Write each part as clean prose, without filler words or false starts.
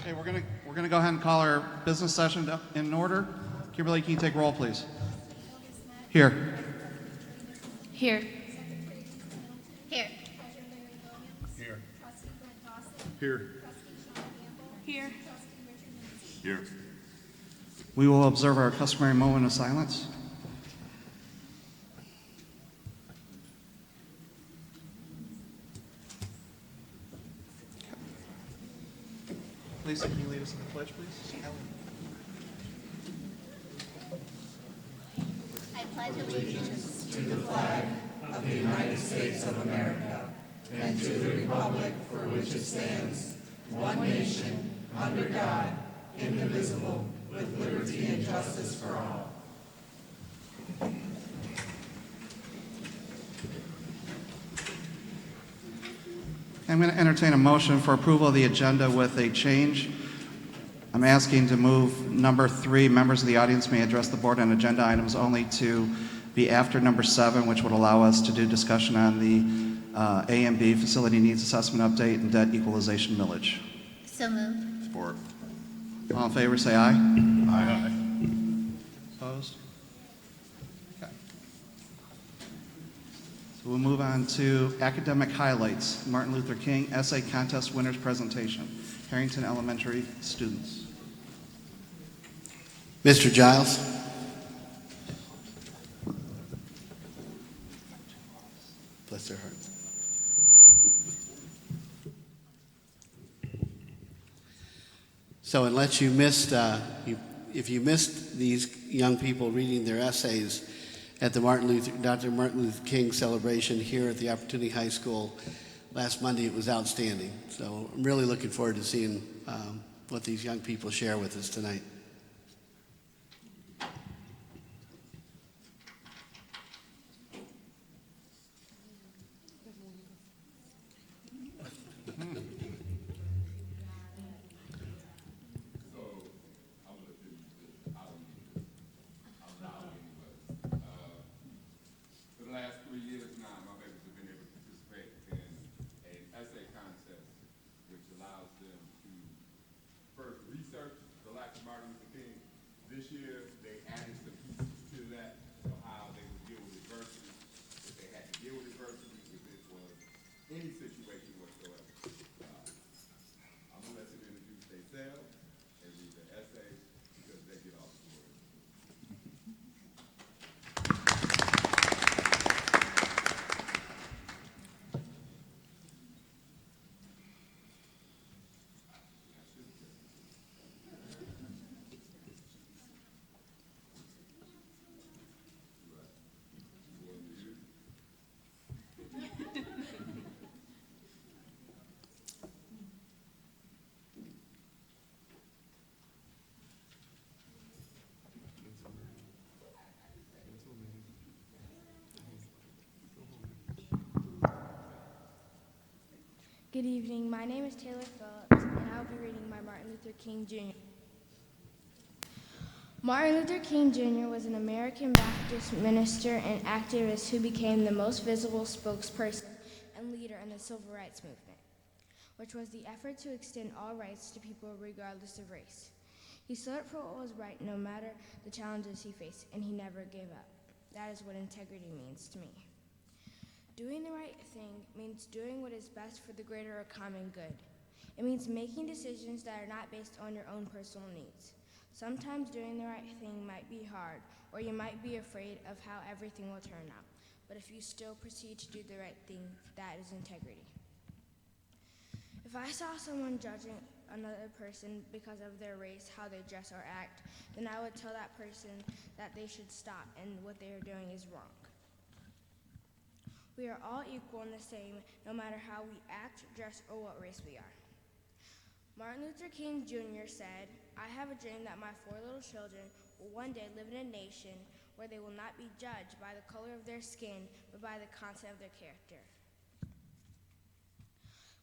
Okay, we're gonna go ahead and call our business session in order. Kimberly, can you take roll, please? Here. Here. Here. Here. Here. Here. Here. We will observe our customary moment of silence. Lisa, can you lead us in the pledge, please? I pledge allegiance to the flag of the United States of America and to the republic for which it stands, one nation, under God, indivisible, with liberty and justice for all. I'm going to entertain a motion for approval of the agenda with a change. I'm asking to move number 3, members of the audience may address the board on agenda items only, to be after number 7, which would allow us to do discussion on the A and B facility needs assessment update and debt equalization millage. So moved. Support. All in favor, say aye. Aye. Opposed? Okay. So we'll move on to academic highlights. Martin Luther King Essay Contest Winners Presentation. Harrington Elementary students. Mr. Giles. Bless their hearts. So unless you missed, if you missed these young people reading their essays at the Dr. Martin Luther King celebration here at the Opportunity High School last Monday, it was outstanding. So I'm really looking forward to seeing what these young people share with us tonight. This year, they added some pieces to that, so how they would deal with adversity, if they had to deal with adversity, if it was any situation whatsoever. I'm gonna let them introduce themselves and read their essays, because they get all the glory. Good evening. My name is Taylor Phillips, and I'll be reading my Martin Luther King Jr. Martin Luther King Jr. was an American Baptist minister and activist who became the most visible spokesperson and leader in the Civil Rights Movement, which was the effort to extend all rights to people regardless of race. He stood up for what was right no matter the challenges he faced, and he never gave up. That is what integrity means to me. Doing the right thing means doing what is best for the greater or common good. It means making decisions that are not based on your own personal needs. Sometimes doing the right thing might be hard, or you might be afraid of how everything will turn out. But if you still proceed to do the right thing, that is integrity. If I saw someone judging another person because of their race, how they dress or act, then I would tell that person that they should stop and what they are doing is wrong. We are all equal and the same, no matter how we act, dress, or what race we are. Martin Luther King Jr. said, "I have a dream that my 4 little children will one day live in a nation where they will not be judged by the color of their skin, but by the content of their character."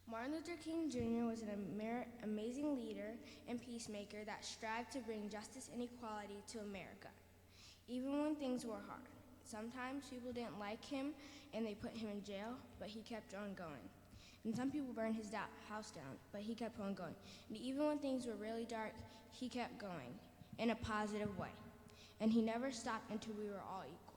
Martin Luther King Jr. was an amazing leader and peacemaker that strived to bring justice and equality to America, even when things were hard. Sometimes people didn't like him and they put him in jail, but he kept on going. And some people burned his house down, but he kept on going. And even when things were really dark, he kept going in a positive way. And he never stopped until we were all equal.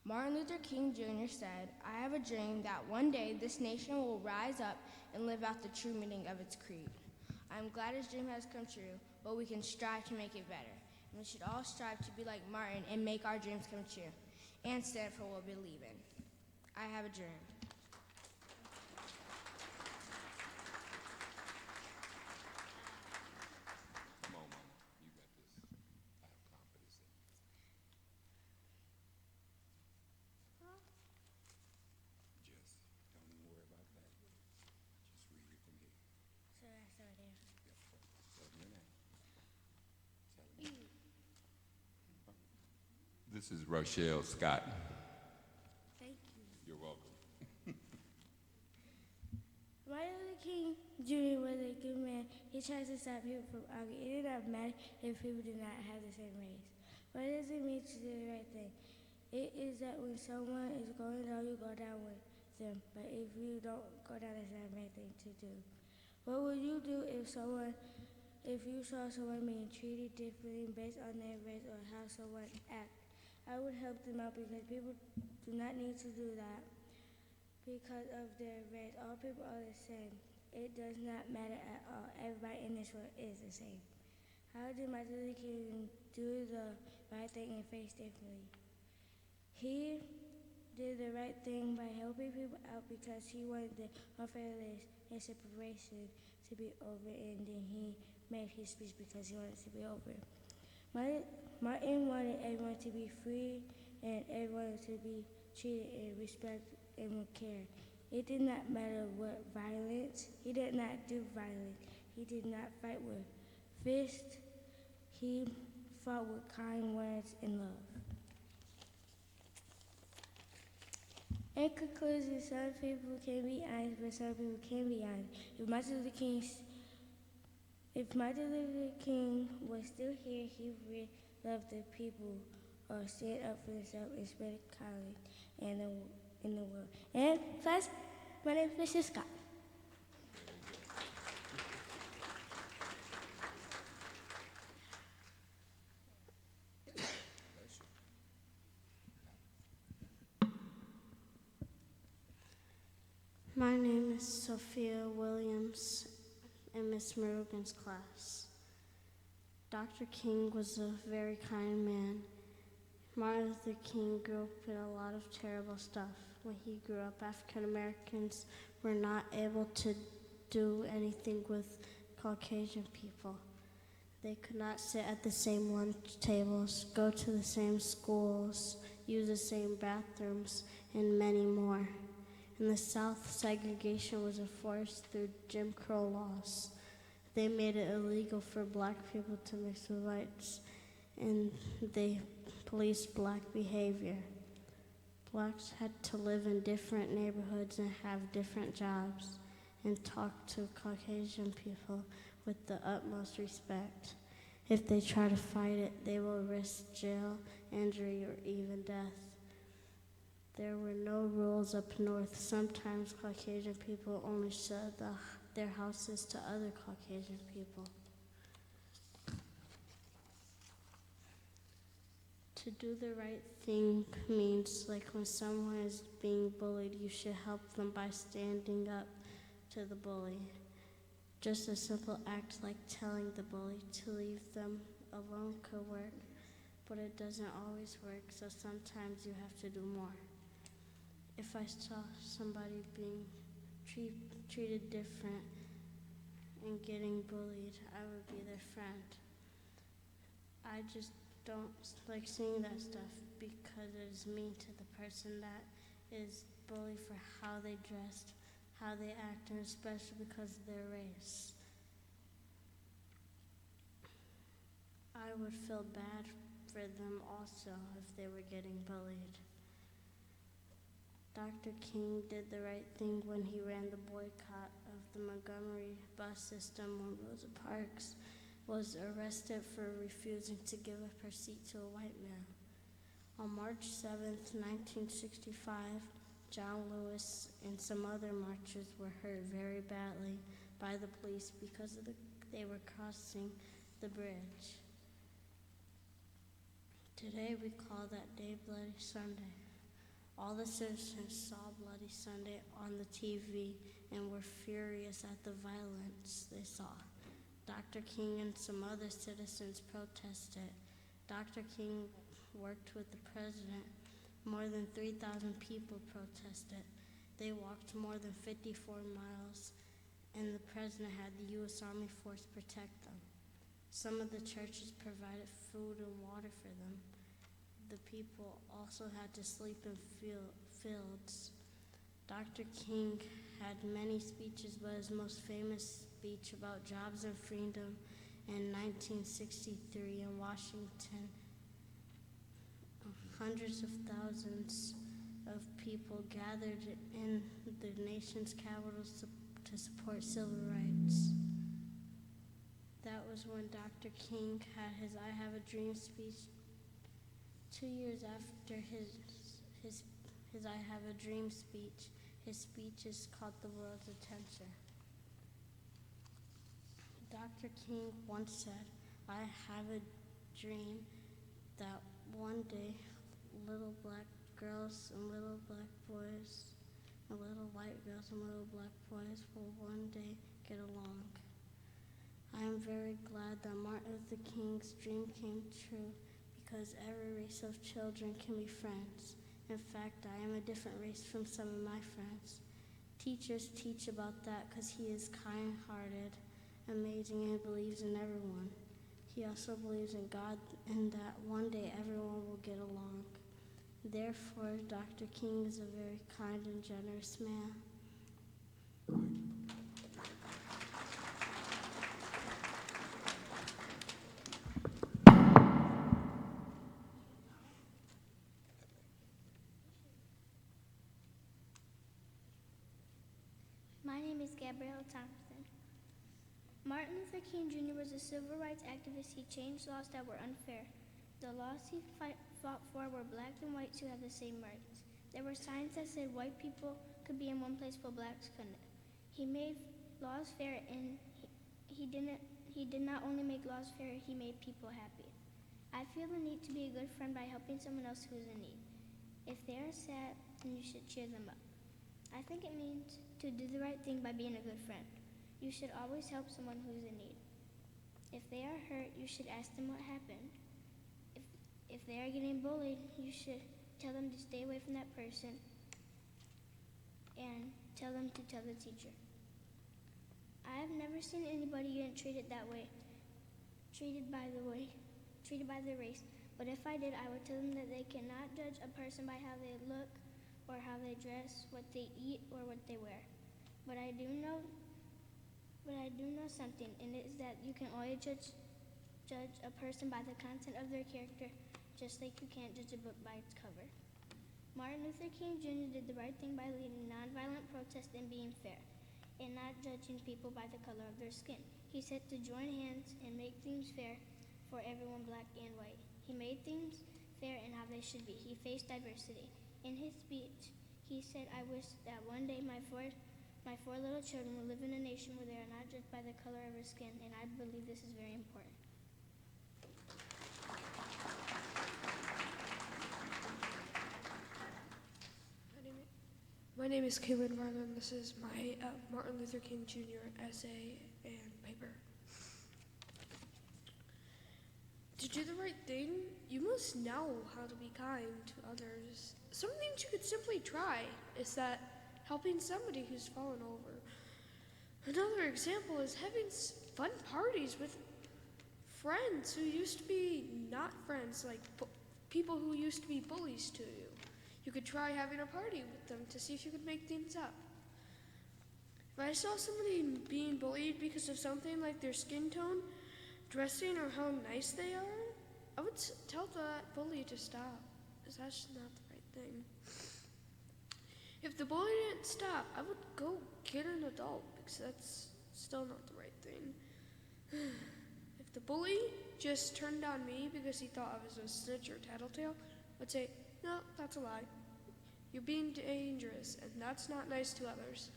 Martin Luther King Jr. said, "I have a dream that one day this nation will rise up and live out the true meaning of its creed." I'm glad his dream has come true, but we can strive to make it better. And we should all strive to be like Martin and make our dreams come true and stand for what we believe in. I have a dream. Come on, Mama. You got this. I have confidence in you. Just don't even worry about that. Just read it from here. So that's right there. Yep. Tell them your name. Tell them your name. This is Rochelle Scott. Thank you. You're welcome. Martin Luther King Jr. was a good man. He tried to stop people from arguing. It did not matter if people did not have the same race. What does it mean to do the right thing? It is that when someone is going down, you go down with them. But if you don't go down, it's not the right thing to do. What would you do if you saw someone being treated differently based on their race or how someone acts? I would help them out because people do not need to do that because of their race. All people are the same. It does not matter at all. Everybody in this world is the same. How did Martin Luther King do the right thing and face differently? He did the right thing by helping people out because he wanted the unfairness and separation to be over, and then he made his speech because he wanted it to be over. Martin wanted everyone to be free and everyone to be treated in respect and with care. It did not matter what violence. He did not do violence. He did not fight with fists. He fought with kind words and love. In conclusion, some people can be honest, but some people can't be honest. If Martin Luther King was still here, he would love the people or stand up for himself and spread kindness in the world. And plus, my name is Mrs. Scott. My name is Sophia Williams in Miss Marugan's class. Dr. King was a very kind man. Martin Luther King grew up in a lot of terrible stuff. When he grew up, African Americans were not able to do anything with Caucasian people. They could not sit at the same lunch tables, go to the same schools, use the same bathrooms, and many more. In the South, segregation was enforced through Jim Crow laws. They made it illegal for black people to mix with whites, and they policed black behavior. Blacks had to live in different neighborhoods and have different jobs and talk to Caucasian people with the utmost respect. If they try to fight it, they will risk jail, injury, or even death. There were no rules up north. Sometimes Caucasian people only sold their houses to other Caucasian people. To do the right thing means like when someone is being bullied, you should help them by standing up to the bully. Just a simple act like telling the bully to leave them alone could work, but it doesn't always work, so sometimes you have to do more. If I saw somebody being treated different and getting bullied, I would be their friend. I just don't like seeing that stuff because it is mean to the person that is bullied for how they dressed, how they act, and especially because of their race. I would feel bad for them also if they were getting bullied. Dr. King did the right thing when he ran the boycott of the Montgomery bus system when Rosa Parks was arrested for refusing to give up her seat to a white man. On March 7, 1965, John Lewis, and some other marchers were hurt very badly by the police because they were crossing the bridge. Today we call that day Bloody Sunday. All the citizens saw Bloody Sunday on the TV and were furious at the violence they saw. Dr. King and some other citizens protested. Dr. King worked with the president. More than 3,000 people protested. They walked more than 54 miles, and the president had the U.S. Army Force protect them. Some of the churches provided food and water for them. The people also had to sleep in fields. Dr. King had many speeches, but his most famous speech about jobs and freedom in 1963 in Washington, hundreds of thousands of people gathered in the nation's capital to support civil rights. That was when Dr. King had his I Have a Dream speech. 2 years after his I Have a Dream speech, his speeches caught the world's attention. Dr. King once said, "I have a dream that one day little black girls and little black boys and little white girls and little black boys will one day get along." I am very glad that Martin Luther King's dream came true because every race of children can be friends. In fact, I am a different race from some of my friends. Teachers teach about that because he is kind-hearted, amazing, and believes in everyone. He also believes in God and that one day everyone will get along. Therefore, Dr. King is a very kind and generous man. My name is Gabrielle Thompson. Martin Luther King Jr. was a civil rights activist. He changed laws that were unfair. The laws he fought for were black and whites who had the same rights. There were signs that said white people could be in one place but blacks couldn't. He made laws fair, and he did not only make laws fair, he made people happy. I feel the need to be a good friend by helping someone else who is in need. If they are sad, then you should cheer them up. I think it means to do the right thing by being a good friend. You should always help someone who is in need. If they are hurt, you should ask them what happened. If they are getting bullied, you should tell them to stay away from that person and tell them to tell the teacher. I have never seen anybody get treated that way, treated by their race. But if I did, I would tell them that they cannot judge a person by how they look or how they dress, what they eat, or what they wear. But I do know something, and it is that you can always judge a person by the content of their character, just like you can't judge a book by its cover. Martin Luther King Jr. did the right thing by leading nonviolent protest and being fair, and not judging people by the color of their skin. He said to join hands and make things fair for everyone, black and white. He made things fair and how they should be. He faced diversity. In his speech, he said, "I wish that one day my four little children will live in a nation where they are not judged by the color of their skin," and I believe this is very important. My name is Kaylin Varnon. This is my Martin Luther King Jr. essay and paper. To do the right thing, you must know how to be kind to others. Some things you could simply try is that helping somebody who's fallen over. Another example is having fun parties with friends who used to be not friends, like people who used to be bullies to you. You could try having a party with them to see if you could make things up. If I saw somebody being bullied because of something like their skin tone, dressing, or how nice they are, I would tell that bully to stop, because that's not the right thing. If the bully didn't stop, I would go get an adult, because that's still not the right thing. If the bully just turned on me because he thought I was a snitch or tattletale, I'd say, "No, that's a lie. You're being dangerous, and that's not nice to others.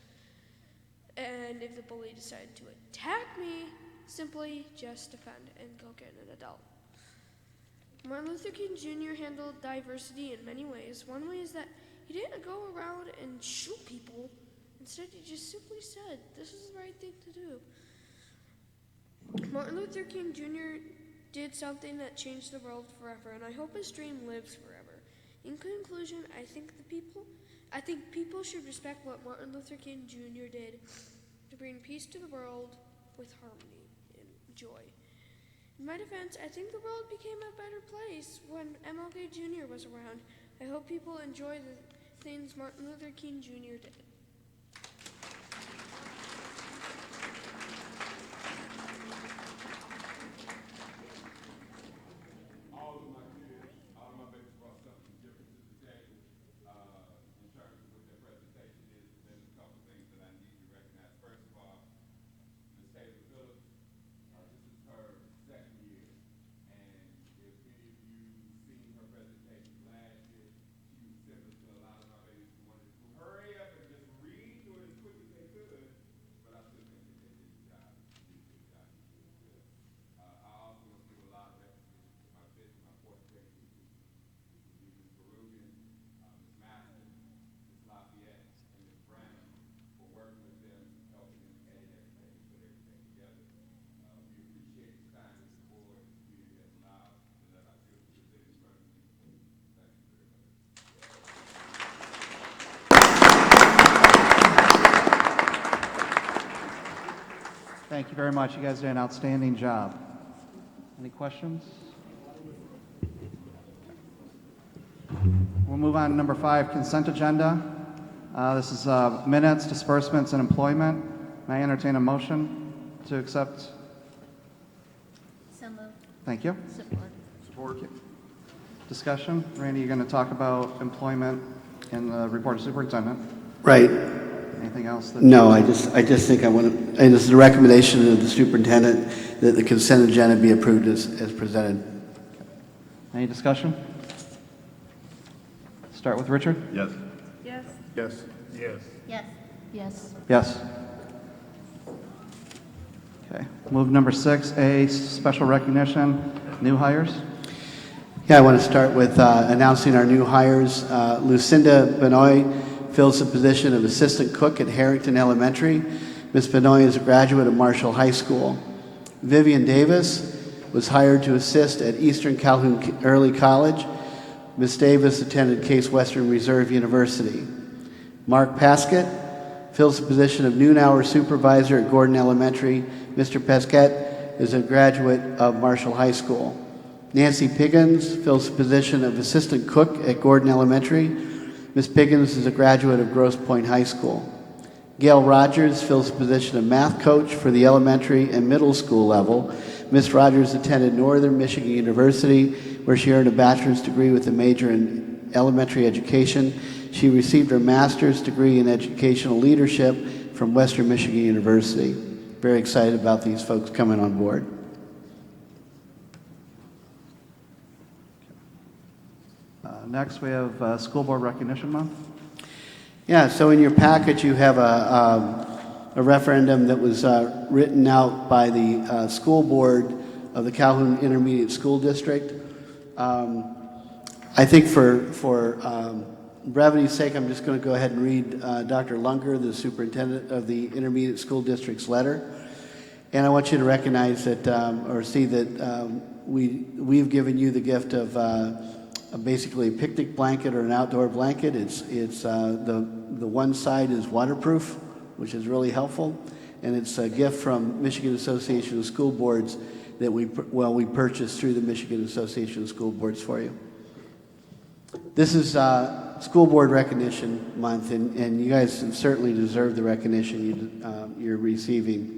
And if the bully decided to attack me, simply just defend and go get an adult. Martin Luther King Jr. handled diversity in many ways. One way is that he didn't go around and shoot people. Instead, he just simply said, this is the right thing to do. Martin Luther King Jr. did something that changed the world forever, and I hope his dream lives forever. In conclusion, I think people should respect what Martin Luther King Jr. did to bring peace to the world with harmony and joy. In my defense, I think the world became a better place when MLK Jr. was around. I hope people enjoy the things Martin Luther King Jr. did. All of my kids, all of my babies brought something different to the table in terms of what their presentation is. There's a couple things that I need to recognize. First of all, Ms. Taylor Phillips, this is her second year. And if any of you seen her presentation last year, she was similar to a lot of my babies who wanted to hurry up and just read through it as quick as they could. But I still think that they did the job. I also want to give a lot of recognition to my fifth and my fourth grade teachers, Ms. Peruvian, Ms. Maston, Ms. Lafayette, and Ms. Brown, for working with them, helping them add everything, put everything together. We appreciate the time that the board and the community has allowed to let our children present in front of you. Thank you very much. Thank you very much. You guys did an outstanding job. Any questions? We'll move on to number 5, consent agenda. This is minutes, disbursements, and employment. May I entertain a motion to accept? So moved. Thank you. Support. Support. Discussion. Randy, you're going to talk about employment in the report of superintendent. Right. Anything else? No, I just think I want to, and this is the recommendation of the superintendent that the consent agenda be approved as presented. Any discussion? Start with Richard. Yes. Yes. Yes. Yes. Yes. Yes. Yes. Okay. Move number 6A, special recognition, new hires. Yeah, I want to start with announcing our new hires. Lucinda Benoit fills the position of assistant cook at Harrington Elementary. Ms. Benoit is a graduate of Marshall High School. Vivian Davis was hired to assist at Eastern Calhoun Early College. Ms. Davis attended Case Western Reserve University. Mark Paskett fills the position of noon hour supervisor at Gordon Elementary. Mr. Paskett is a graduate of Marshall High School. Nancy Piggins fills the position of assistant cook at Gordon Elementary. Ms. Piggins is a graduate of Grosse Pointe High School. Gail Rogers fills the position of math coach for the elementary and middle school level. Ms. Rogers attended Northern Michigan University, where she earned a bachelor's degree with a major in elementary education. She received her master's degree in educational leadership from Western Michigan University. Very excited about these folks coming on board. Next, we have School Board Recognition Month. Yeah, so in your packet you have a referendum that was written out by the school board of the Calhoun Intermediate School District. I think for brevity's sake, I'm just going to go ahead and read Dr. Lunker, the superintendent of the Intermediate School District's letter. And I want you to recognize that, or see that we've given you the gift of basically a picnic blanket or an outdoor blanket. It's the one side is waterproof, which is really helpful, and it's a gift from Michigan Association of School Boards that we purchased through the Michigan Association of School Boards for you. This is School Board Recognition Month, and you guys certainly deserve the recognition you're receiving.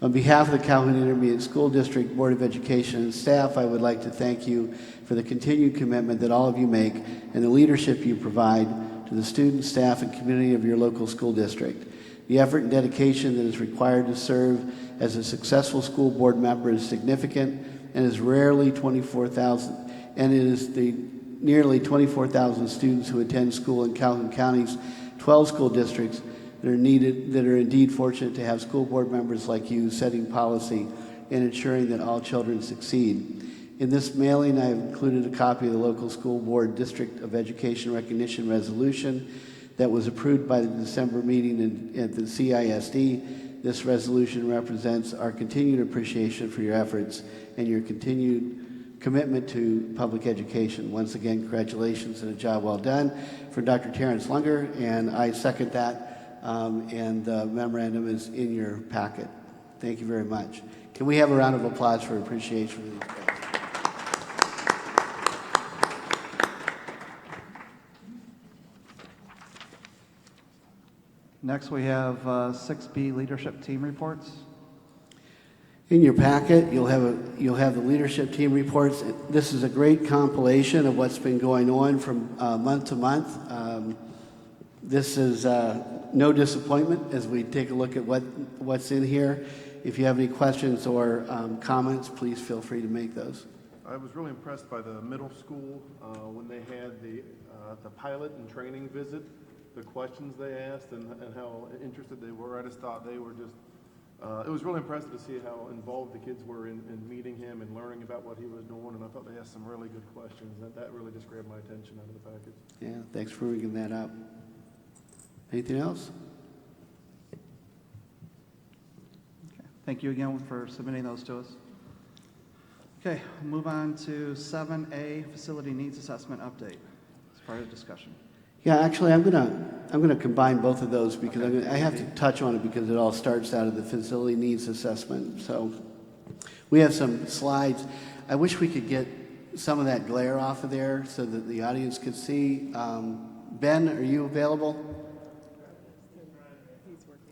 On behalf of the Calhoun Intermediate School District Board of Education and staff, I would like to thank you for the continued commitment that all of you make and the leadership you provide to the students, staff, and community of your local school district. The effort and dedication that is required to serve as a successful school board member is significant and is rarely 24,000, and it is the nearly 24,000 students who attend school in Calhoun County's 12 school districts that are indeed fortunate to have school board members like you setting policy and ensuring that all children succeed. In this mailing, I have included a copy of the local school board District of Education Recognition Resolution that was approved by the December meeting at the CISD. This resolution represents our continued appreciation for your efforts and your continued commitment to public education. Once again, congratulations and a job well done for Dr. Terrence Lunger, and I second that, and the memorandum is in your packet. Thank you very much. Can we have a round of applause for appreciation for these guys? Next, we have 6B leadership team reports. In your packet, you'll have the leadership team reports. This is a great compilation of what's been going on from month to month. This is no disappointment as we take a look at what's in here. If you have any questions or comments, please feel free to make those. I was really impressed by the middle school when they had the pilot and training visit, the questions they asked and how interested they were. I just thought they were just, it was really impressive to see how involved the kids were in meeting him and learning about what he was doing, and I thought they asked some really good questions. That really just grabbed my attention out of the package. Yeah, thanks for bringing that up. Anything else? Okay. Thank you again for submitting those to us. Okay, we'll move on to 7A, facility needs assessment update. It's part of the discussion. Yeah, actually, I'm gonna combine both of those because I have to touch on it because it all starts out of the facility needs assessment. So we have some slides. I wish we could get some of that glare off of there so that the audience could see. Ben, are you available?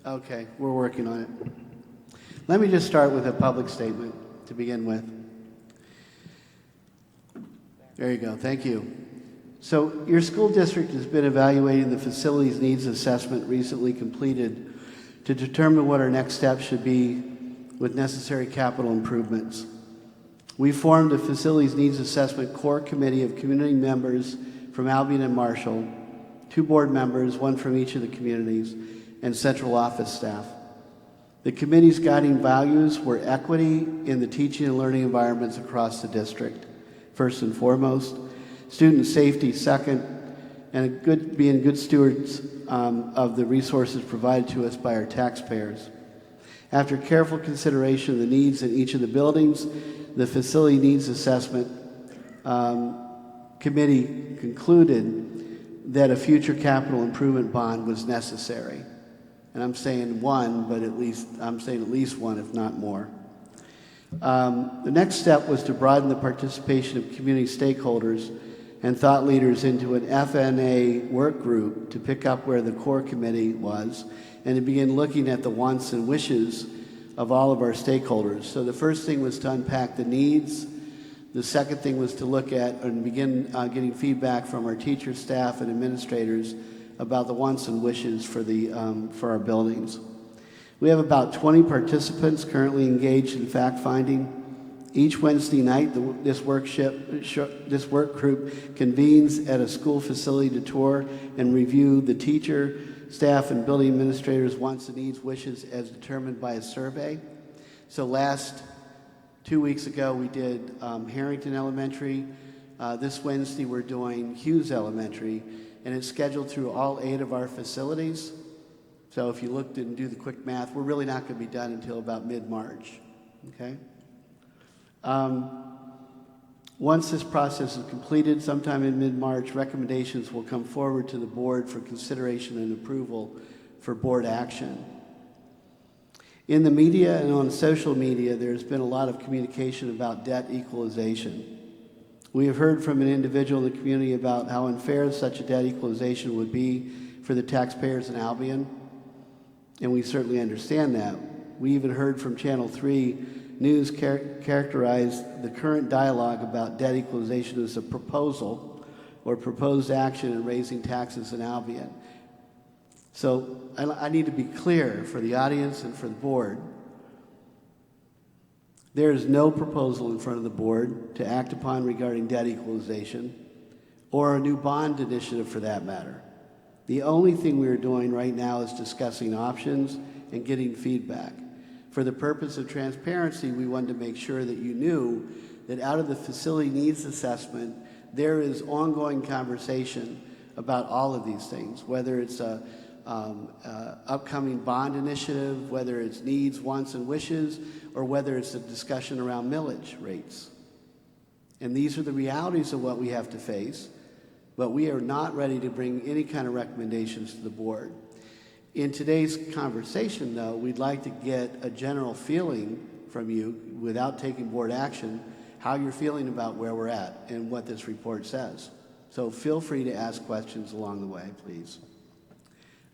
Okay, we're working on it. Let me just start with a public statement to begin with. There you go. Thank you. So your school district has been evaluating the facilities needs assessment recently completed to determine what our next steps should be with necessary capital improvements. We formed a facilities needs assessment core committee of community members from Albion and Marshall, 2 board members, 1 from each of the communities, and central office staff. The committee's guiding values were equity in the teaching and learning environments across the district, first and foremost, student safety second, and being good stewards of the resources provided to us by our taxpayers. After careful consideration of the needs in each of the buildings, the facility needs assessment committee concluded that a future capital improvement bond was necessary. And I'm saying 1, but I'm saying at least 1, if not more. The next step was to broaden the participation of community stakeholders and thought leaders into an FNA work group to pick up where the core committee was and to begin looking at the wants and wishes of all of our stakeholders. So the first thing was to unpack the needs. The second thing was to look at and begin getting feedback from our teachers, staff, and administrators about the wants and wishes for our buildings. We have about 20 participants currently engaged in fact-finding. Each Wednesday night, this work group convenes at a school facility to tour and review the teacher, staff, and building administrators' wants and needs, wishes as determined by a survey. So last 2 weeks ago, we did Harrington Elementary. This Wednesday, we're doing Hughes Elementary, and it's scheduled through all 8 of our facilities. So if you looked and do the quick math, we're really not going to be done until about mid-March, okay? Once this process is completed, sometime in mid-March, recommendations will come forward to the board for consideration and approval for board action. In the media and on social media, there's been a lot of communication about debt equalization. We have heard from an individual in the community about how unfair such a debt equalization would be for the taxpayers in Albion, and we certainly understand that. We even heard from Channel 3 News characterized the current dialogue about debt equalization as a proposal or proposed action in raising taxes in Albion. So I need to be clear for the audience and for the board. There is no proposal in front of the board to act upon regarding debt equalization. or a new bond initiative for that matter. The only thing we are doing right now is discussing options and getting feedback. For the purpose of transparency, we wanted to make sure that you knew that out of the facility needs assessment, there is ongoing conversation about all of these things, whether it's a upcoming bond initiative, whether it's needs, wants, and wishes, or whether it's a discussion around millage rates. And these are the realities of what we have to face, but we are not ready to bring any kind of recommendations to the board. In today's conversation, though, we'd like to get a general feeling from you, without taking board action, how you're feeling about where we're at and what this report says. So feel free to ask questions along the way, please.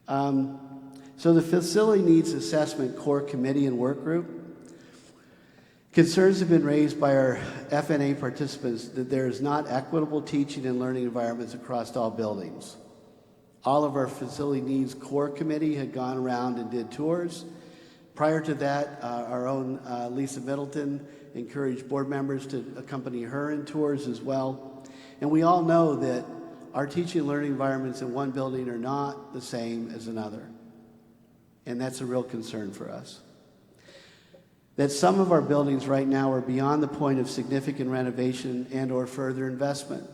So the Facility Needs Assessment Core Committee and Work Group, concerns have been raised by our FNA participants that there is not equitable teaching and learning environments across all buildings. All of our Facility Needs Core Committee had gone around and did tours. Prior to that, our own Lisa Middleton encouraged board members to accompany her in tours as well. And we all know that our teaching and learning environments in one building are not the same as another. And that's a real concern for us. That some of our buildings right now are beyond the point of significant renovation and or further investment.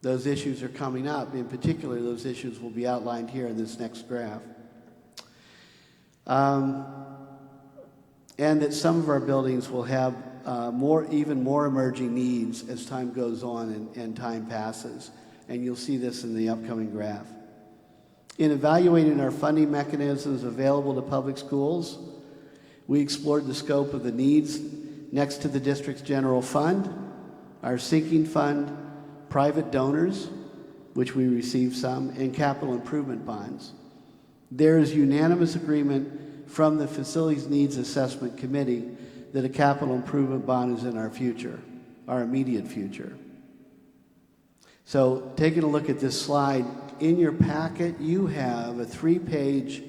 Those issues are coming up. In particular, those issues will be outlined here in this next graph. And that some of our buildings will have even more emerging needs as time goes on and time passes. And you'll see this in the upcoming graph. In evaluating our funding mechanisms available to public schools, we explored the scope of the needs next to the district's general fund, our sinking fund, private donors, which we received some, and capital improvement bonds. There is unanimous agreement from the Facilities Needs Assessment Committee that a capital improvement bond is in our future, our immediate future. So taking a look at this slide, in your packet you have a 3-page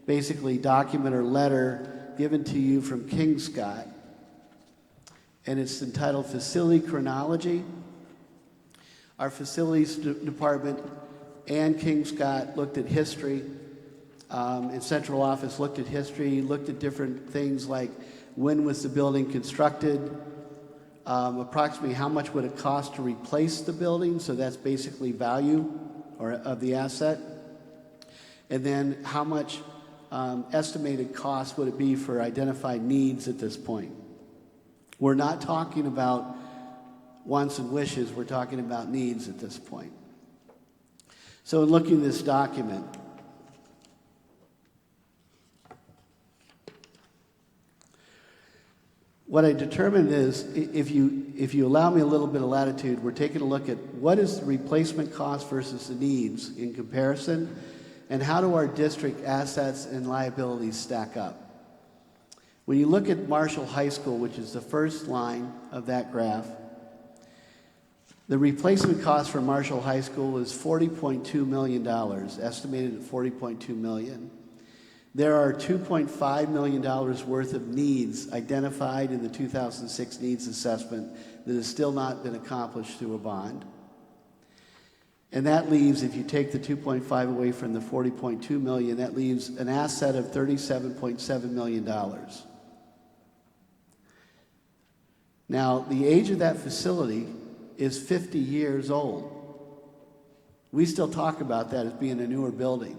basically document or letter given to you from King Scott, and it's entitled Facility Chronology. Our facilities department and King Scott looked at history, and central office looked at history, looked at different things like when was the building constructed, approximately how much would it cost to replace the building, so that's basically value or of the asset, and then how much estimated cost would it be for identified needs at this point. We're not talking about wants and wishes, we're talking about needs at this point. So in looking at this document, what I determined is, if you allow me a little bit of latitude, we're taking a look at what is the replacement cost versus the needs in comparison, and how do our district assets and liabilities stack up. When you look at Marshall High School, which is the first line of that graph, the replacement cost for Marshall High School is $40.2 million, estimated at $40.2 million. There are $2.5 million worth of needs identified in the 2006 needs assessment that has still not been accomplished through a bond. And that leaves, if you take the 2.5 away from the 40.2 million, that leaves an asset of $37.7 million. Now, the age of that facility is 50 years old. We still talk about that as being a newer building.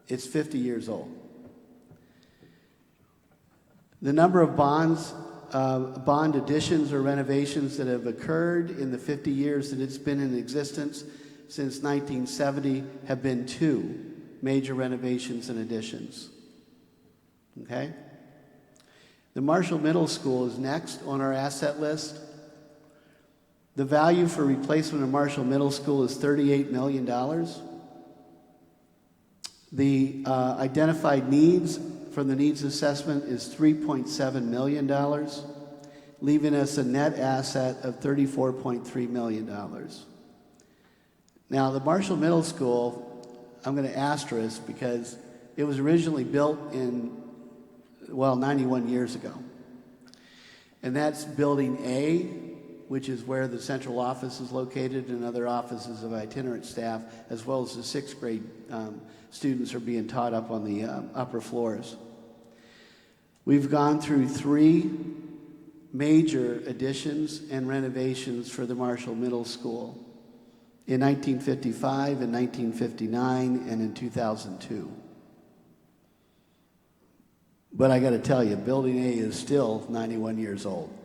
It's 50 years old. The number of bond additions or renovations that have occurred in the 50 years that it's been in existence since 1970 have been 2 major renovations and additions. Okay? The Marshall Middle School is next on our asset list. The value for replacement of Marshall Middle School is $38 million. The identified needs from the needs assessment is $3.7 million, leaving us a net asset of $34.3 million. Now, the Marshall Middle School, I'm going to asterisk because it was originally built in, 91 years ago. And that's building A, which is where the central office is located and other offices of itinerant staff, as well as the sixth grade students are being taught up on the upper floors. We've gone through 3 major additions and renovations for the Marshall Middle School in 1955, in 1959, and in 2002. But I got to tell you, Building A is still 91 years old.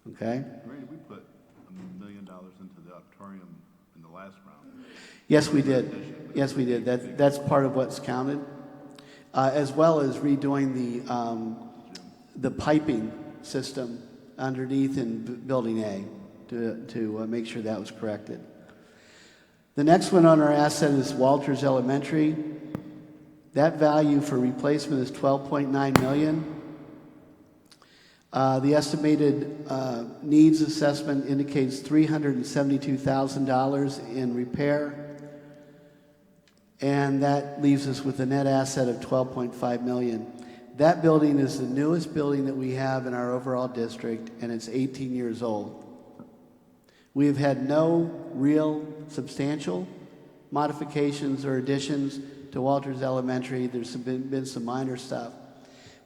Okay? Randy, we put $1 million into the auditorium in the last round. Yes, we did. Yes, we did. That's part of what's counted, as well as redoing the piping system underneath in Building A to make sure that was corrected. The next one on our asset is Walters Elementary. That value for replacement is $12.9 million. The estimated needs assessment indicates $372,000 in repair, and that leaves us with a net asset of $12.5 million. That building is the newest building that we have in our overall district, and it's 18 years old. We have had no real substantial modifications or additions to Walters Elementary. There's been some minor stuff.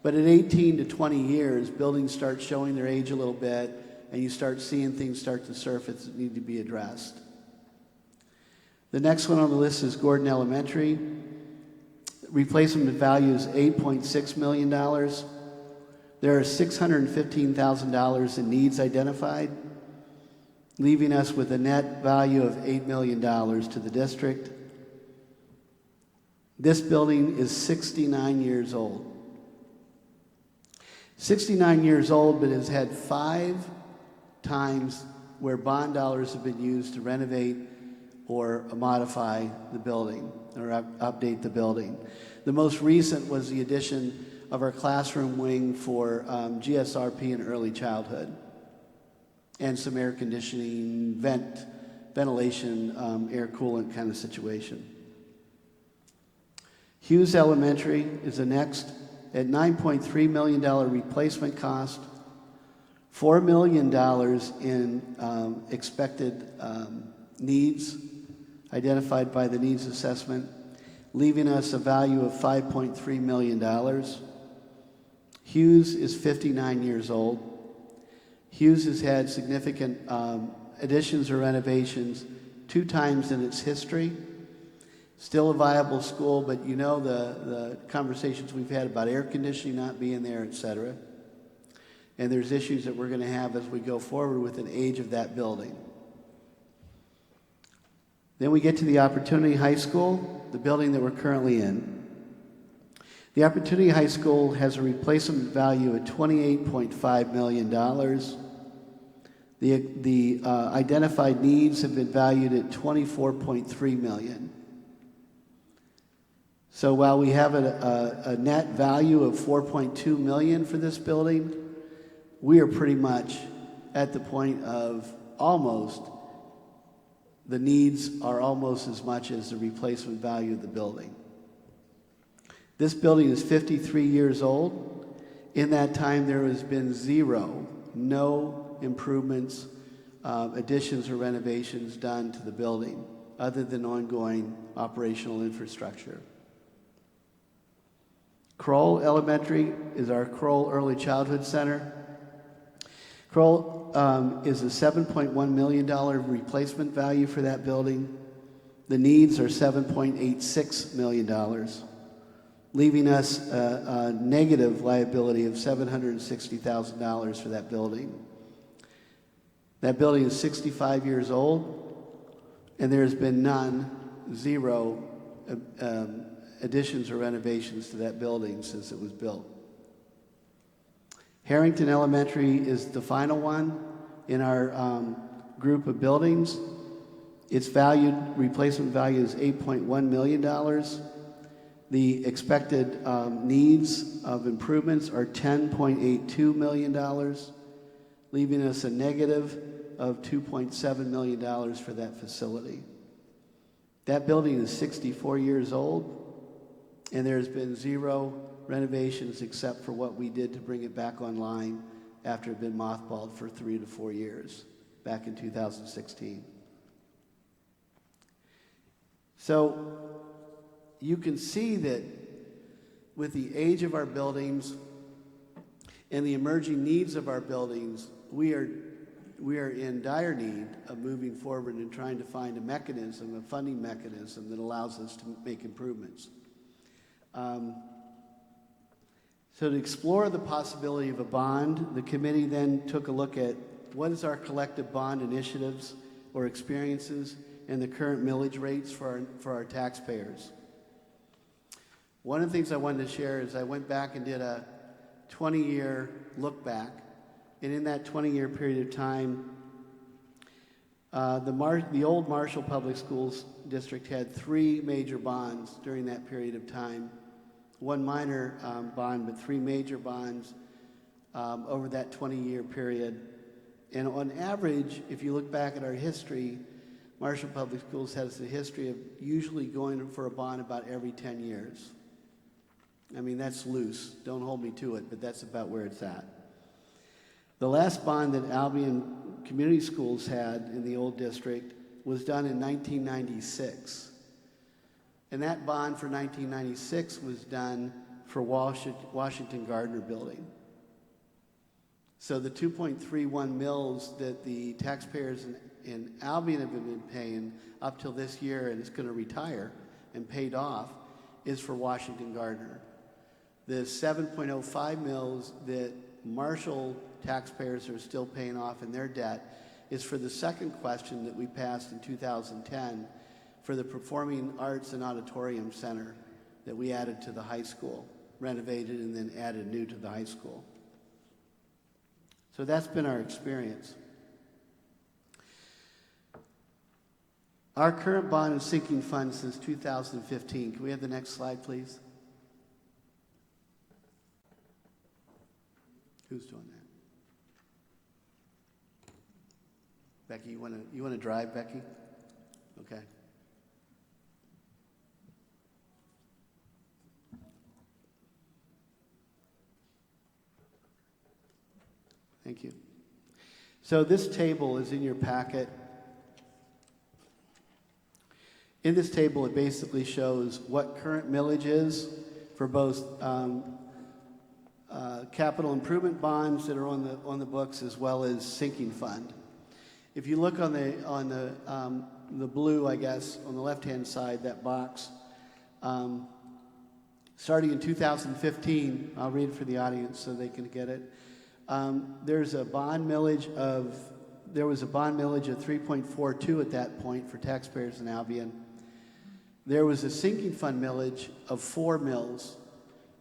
But at 18 to 20 years, buildings start showing their age a little bit, and you start seeing things start to surface that need to be addressed. The next one on the list is Gordon Elementary. Replacement value is $8.6 million. There are $615,000 in needs identified, leaving us with a net value of $8 million to the district. This building is 69 years old. 69 years old, but has had 5 times where bond dollars have been used to renovate or modify the building or update the building. The most recent was the addition of our classroom wing for GSRP and early childhood, and some air conditioning, ventilation, air coolant kind of situation. Hughes Elementary is the next at $9.3 million replacement cost, $4 million in expected needs identified by the needs assessment, leaving us a value of $5.3 million. Hughes is 59 years old. Hughes has had significant additions or renovations 2 times in its history. Still a viable school, but you know the conversations we've had about air conditioning not being there, et cetera. And there's issues that we're going to have as we go forward with an age of that building. Then we get to the Opportunity High School, the building that we're currently in. The Opportunity High School has a replacement value of $28.5 million. The identified needs have been valued at $24.3 million. So while we have a net value of $4.2 million for this building, we are pretty much at the point of almost, the needs are almost as much as the replacement value of the building. This building is 53 years old. In that time, there has been no improvements, additions or renovations done to the building, other than ongoing operational infrastructure. Kroll Elementary is our Kroll Early Childhood Center. Kroll is a $7.1 million replacement value for that building. The needs are $7.86 million, leaving us a negative liability of $760,000 for that building. That building is 65 years old, and there has been zero additions or renovations to that building since it was built. Harrington Elementary is the final one in our group of buildings. Its replacement value is $8.1 million. The expected needs of improvements are $10.82 million, leaving us a negative of $2.7 million for that facility. That building is 64 years old, and there's been zero renovations except for what we did to bring it back online after it had been mothballed for 3 to 4 years back in 2016. So you can see that with the age of our buildings and the emerging needs of our buildings, we are in dire need of moving forward and trying to find a mechanism, a funding mechanism that allows us to make improvements. So to explore the possibility of a bond, the committee then took a look at what is our collective bond initiatives or experiences and the current millage rates for our taxpayers. One of the things I wanted to share is I went back and did a 20-year look back, and in that 20-year period of time, the old Marshall Public Schools District had 3 major bonds during that period of time. One minor bond, but 3 major bonds over that 20-year period. And on average, if you look back at our history, Marshall Public Schools has a history of usually going for a bond about every 10 years. I mean, that's loose. Don't hold me to it, but that's about where it's at. The last bond that Albion Community Schools had in the old district was done in 1996. And that bond for 1996 was done for Washington Gardner Building. So the 2.31 mils that the taxpayers in Albion have been paying up till this year, and it's going to retire and paid off, is for Washington Gardner. The 7.05 mils that Marshall taxpayers are still paying off in their debt is for the second question that we passed in 2010 for the Performing Arts and Auditorium Center that we added to the high school, renovated and then added new to the high school. So that's been our experience. Our current bond and sinking fund since 2015. Can we have the next slide, please? Who's doing that? Becky, you want to drive, Becky? Okay. Thank you. So this table is in your packet. In this table, it basically shows what current millage is for both capital improvement bonds that are on the books as well as sinking fund. If you look on the blue, I guess, on the left-hand side, that box, starting in 2015, I'll read it for the audience so they can get it. There was a bond millage of 3.42 at that point for taxpayers in Albion. There was a sinking fund millage of 4 mils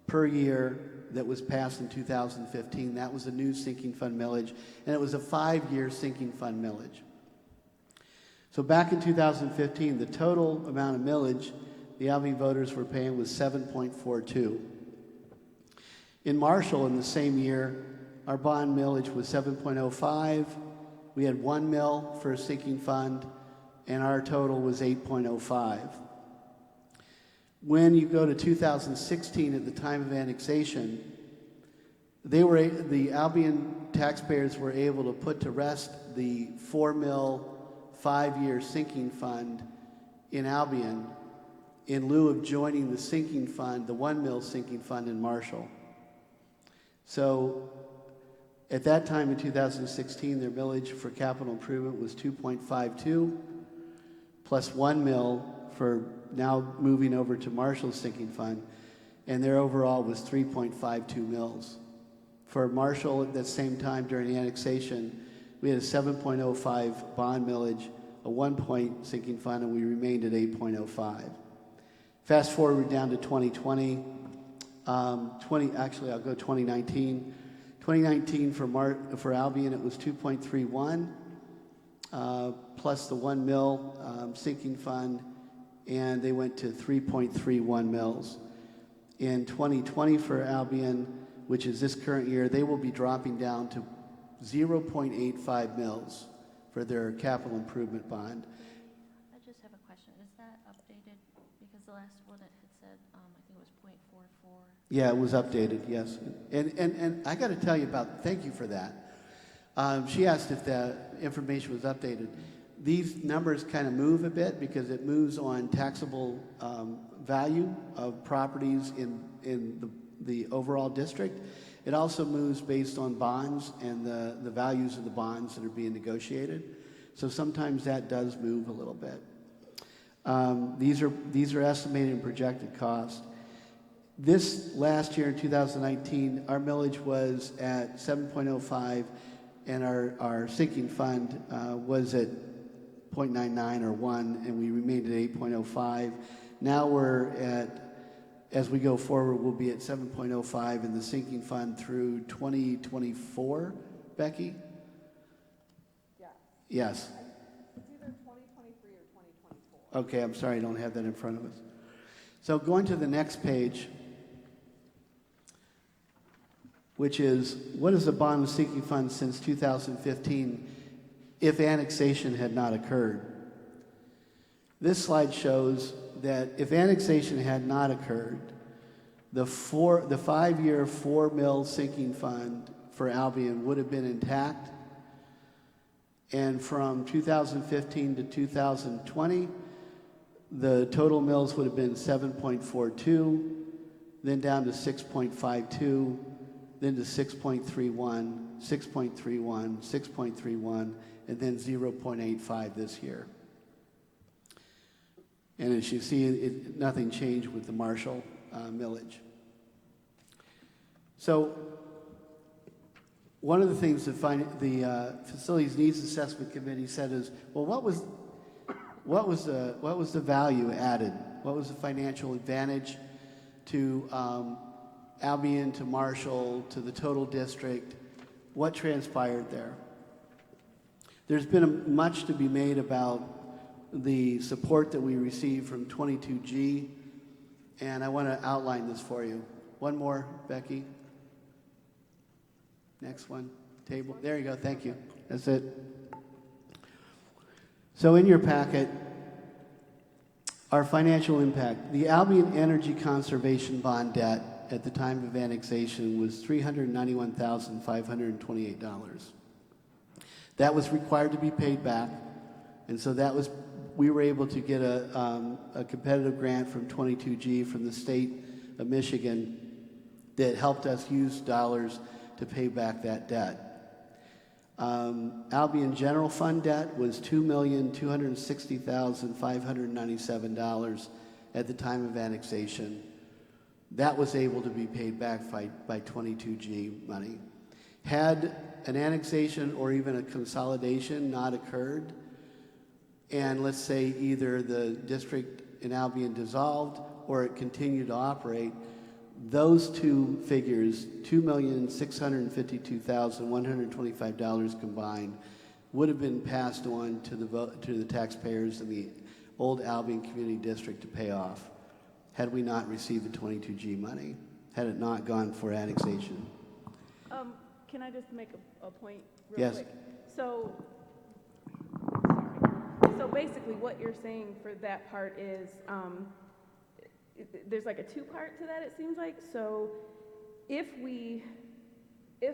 per year that was passed in 2015. That was a new sinking fund millage, and it was a 5-year sinking fund millage. So back in 2015, the total amount of millage the Albion voters were paying was 7.42. In Marshall, in the same year, our bond millage was 7.05. We had 1 mil for a sinking fund, and our total was 8.05. When you go to 2016, at the time of annexation, the Albion taxpayers were able to put to rest the 4 mil 5-year sinking fund in Albion in lieu of joining the sinking fund, the 1 mil sinking fund in Marshall. So at that time in 2016, their millage for capital improvement was 2.52 plus 1 mil for now moving over to Marshall's sinking fund, and their overall was 3.52 mils. For Marshall at that same time during the annexation, we had a 7.05 bond millage, a 1-point sinking fund, and we remained at 8.05. Fast forward down to 2020, I'll go 2019. 2019 for Albion, it was 2.31 plus the 1 mil sinking fund, and they went to 3.31 mils. In 2020 for Albion, which is this current year, they will be dropping down to 0.85 mils for their capital improvement bond. I just have a question. Is that updated? Because the last one it had said, I think it was 0.44. Yeah, it was updated, yes. And I got to tell you thank you for that. She asked if the information was updated. These numbers kind of move a bit because it moves on taxable value of properties in the overall district. It also moves based on bonds and the values of the bonds that are being negotiated. So sometimes that does move a little bit. These are estimated and projected costs. This last year in 2019, our millage was at 7.05, and our sinking fund was at 0.99 or 1, and we remained at 8.05. Now we're at, as we go forward, we'll be at 7.05 in the sinking fund through 2024. Becky? Yeah. Yes. It's either 2023 or 2024. Okay, I'm sorry, I don't have that in front of us. So going to the next page, which is, what is the bond and sinking fund since 2015 if annexation had not occurred? This slide shows that if annexation had not occurred, the 5-year 4 mil sinking fund for Albion would have been intact. And from 2015 to 2020, the total mills would have been 7.42, then down to 6.52, then to 6.31, 6.31, 6.31, and then 0.85 this year. And as you see, nothing changed with the Marshall millage. So one of the things the Facilities Needs Assessment Committee said is, well, what was the value added? What was the financial advantage to Albion, to Marshall, to the total district? What transpired there? There's been much to be made about the support that we received from 22G, and I want to outline this for you. One more, Becky. Next one. Table. There you go. Thank you. That's it. So in your packet, our financial impact. The Albion Energy Conservation Bond debt at the time of annexation was $391,528. That was required to be paid back, and so we were able to get a competitive grant from 22G from the state of Michigan that helped us use dollars to pay back that debt. Albion General Fund debt was $2,260,597 at the time of annexation. That was able to be paid back by 22G money. Had an annexation or even a consolidation not occurred, and let's say either the district in Albion dissolved or it continued to operate, those two figures, $2,652,125 combined, would have been passed on to the taxpayers in the old Albion Community District to pay off, had we not received the 22G money, had it not gone for annexation. Can I just make a point real Yes. quick? So basically what you're saying for that part is there's like a two-part to that, it seems like. So if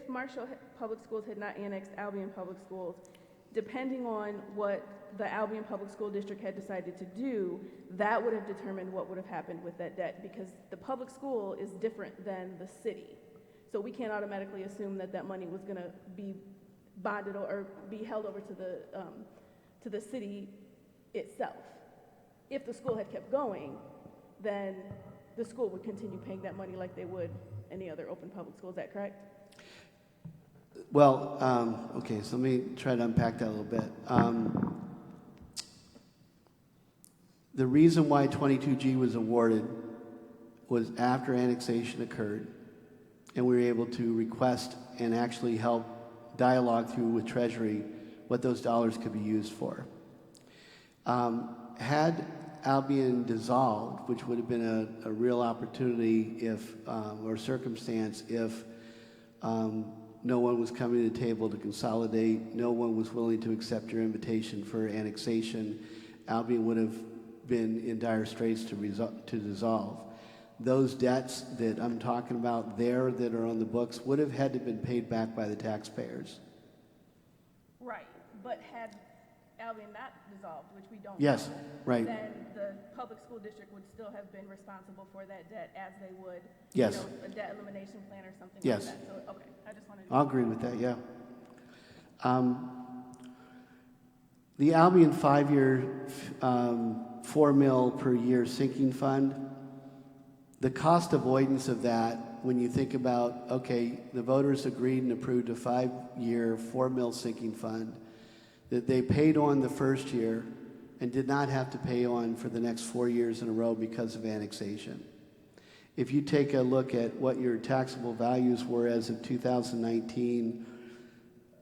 Marshall Public Schools had not annexed Albion Public Schools, depending on what the Albion Public School District had decided to do, that would have determined what would have happened with that debt, because the public school is different than the city. So we can't automatically assume that that money was going to be bonded or be held over to the city itself. If the school had kept going, then the school would continue paying that money like they would any other open public school. Is that correct? Well, okay, so let me try to unpack that a little bit. The reason why 22G was awarded was after annexation occurred, and we were able to request and actually help dialogue through with Treasury what those dollars could be used for. Had Albion dissolved, which would have been a real opportunity if, or circumstance if no one was coming to the table to consolidate, no one was willing to accept your invitation for annexation, Albion would have been in dire straits to dissolve. those debts that I'm talking about there that are on the books would have had to been paid back by the taxpayers. Right, but had Albion not dissolved, which we don't Yes, know, right. then the public school district would still have been responsible for that debt as they would, Yes. you know, a debt elimination plan or something Yes. like that. So, okay, I just wanted to. I'll agree with that, yeah. The Albion 5-year, $4 million per year sinking fund, the cost avoidance of that, when you think about, okay, the voters agreed and approved a 5-year, $4 million sinking fund that they paid on the first year and did not have to pay on for the next 4 years in a row because of annexation. If you take a look at what your taxable values were as of 2019,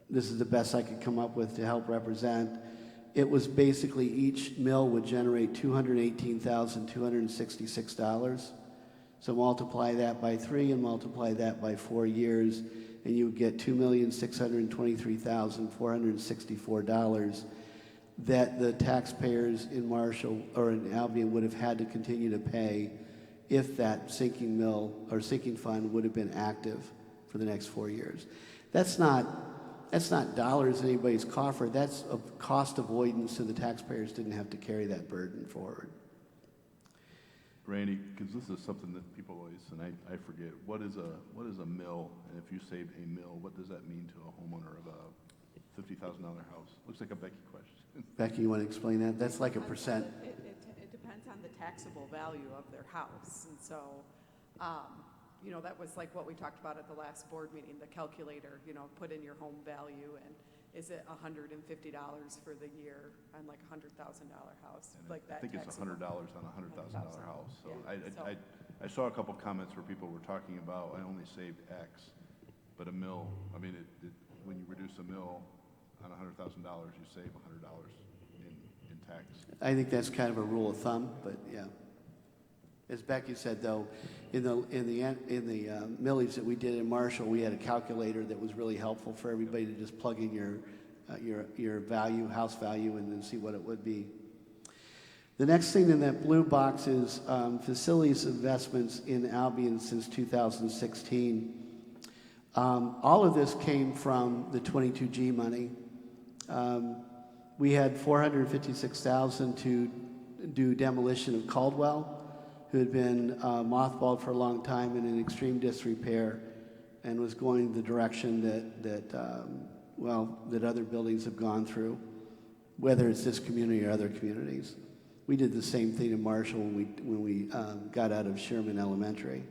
this is the best I could come up with to help represent. It was basically each mill would generate $218,266. So multiply that by 3 and multiply that by 4 years, and you would get $2,623,464 that the taxpayers in Marshall or in Albion would have had to continue to pay if that sinking mill or sinking fund would have been active for the next 4 years. That's not dollars in anybody's coffer. That's a cost avoidance, so the taxpayers didn't have to carry that burden forward. Randy, because this is something that people always, and I forget, what is a mill? And if you saved a mill, what does that mean to a homeowner of a $50,000 house? Looks like a Becky question. Becky, you want to explain that? That's like a percent. It depends on the taxable value of their house. And so, you know, that was like what we talked about at the last board meeting, the calculator, you know, put in your home value and is it $150 for the year on like a $100,000 house? And like that. I think it's $100 on a $100,000 house. So yeah. I saw a couple comments where people were talking about, I only saved X, but a mill, I mean, when you reduce a mill on $100,000, you save $100 in tax. I think that's kind of a rule of thumb, but yeah. As Becky said, though, in the millage that we did in Marshall, we had a calculator that was really helpful for everybody to just plug in your value, house value, and then see what it would be. The next thing in that blue box is facilities investments in Albion since 2016. All of this came from the 22G money. We had $456,000 to do demolition of Caldwell, who had been mothballed for a long time and in extreme disrepair, and was going the direction that other buildings have gone through, whether it's this community or other communities. We did the same thing in Marshall when we got out of Sherman Elementary.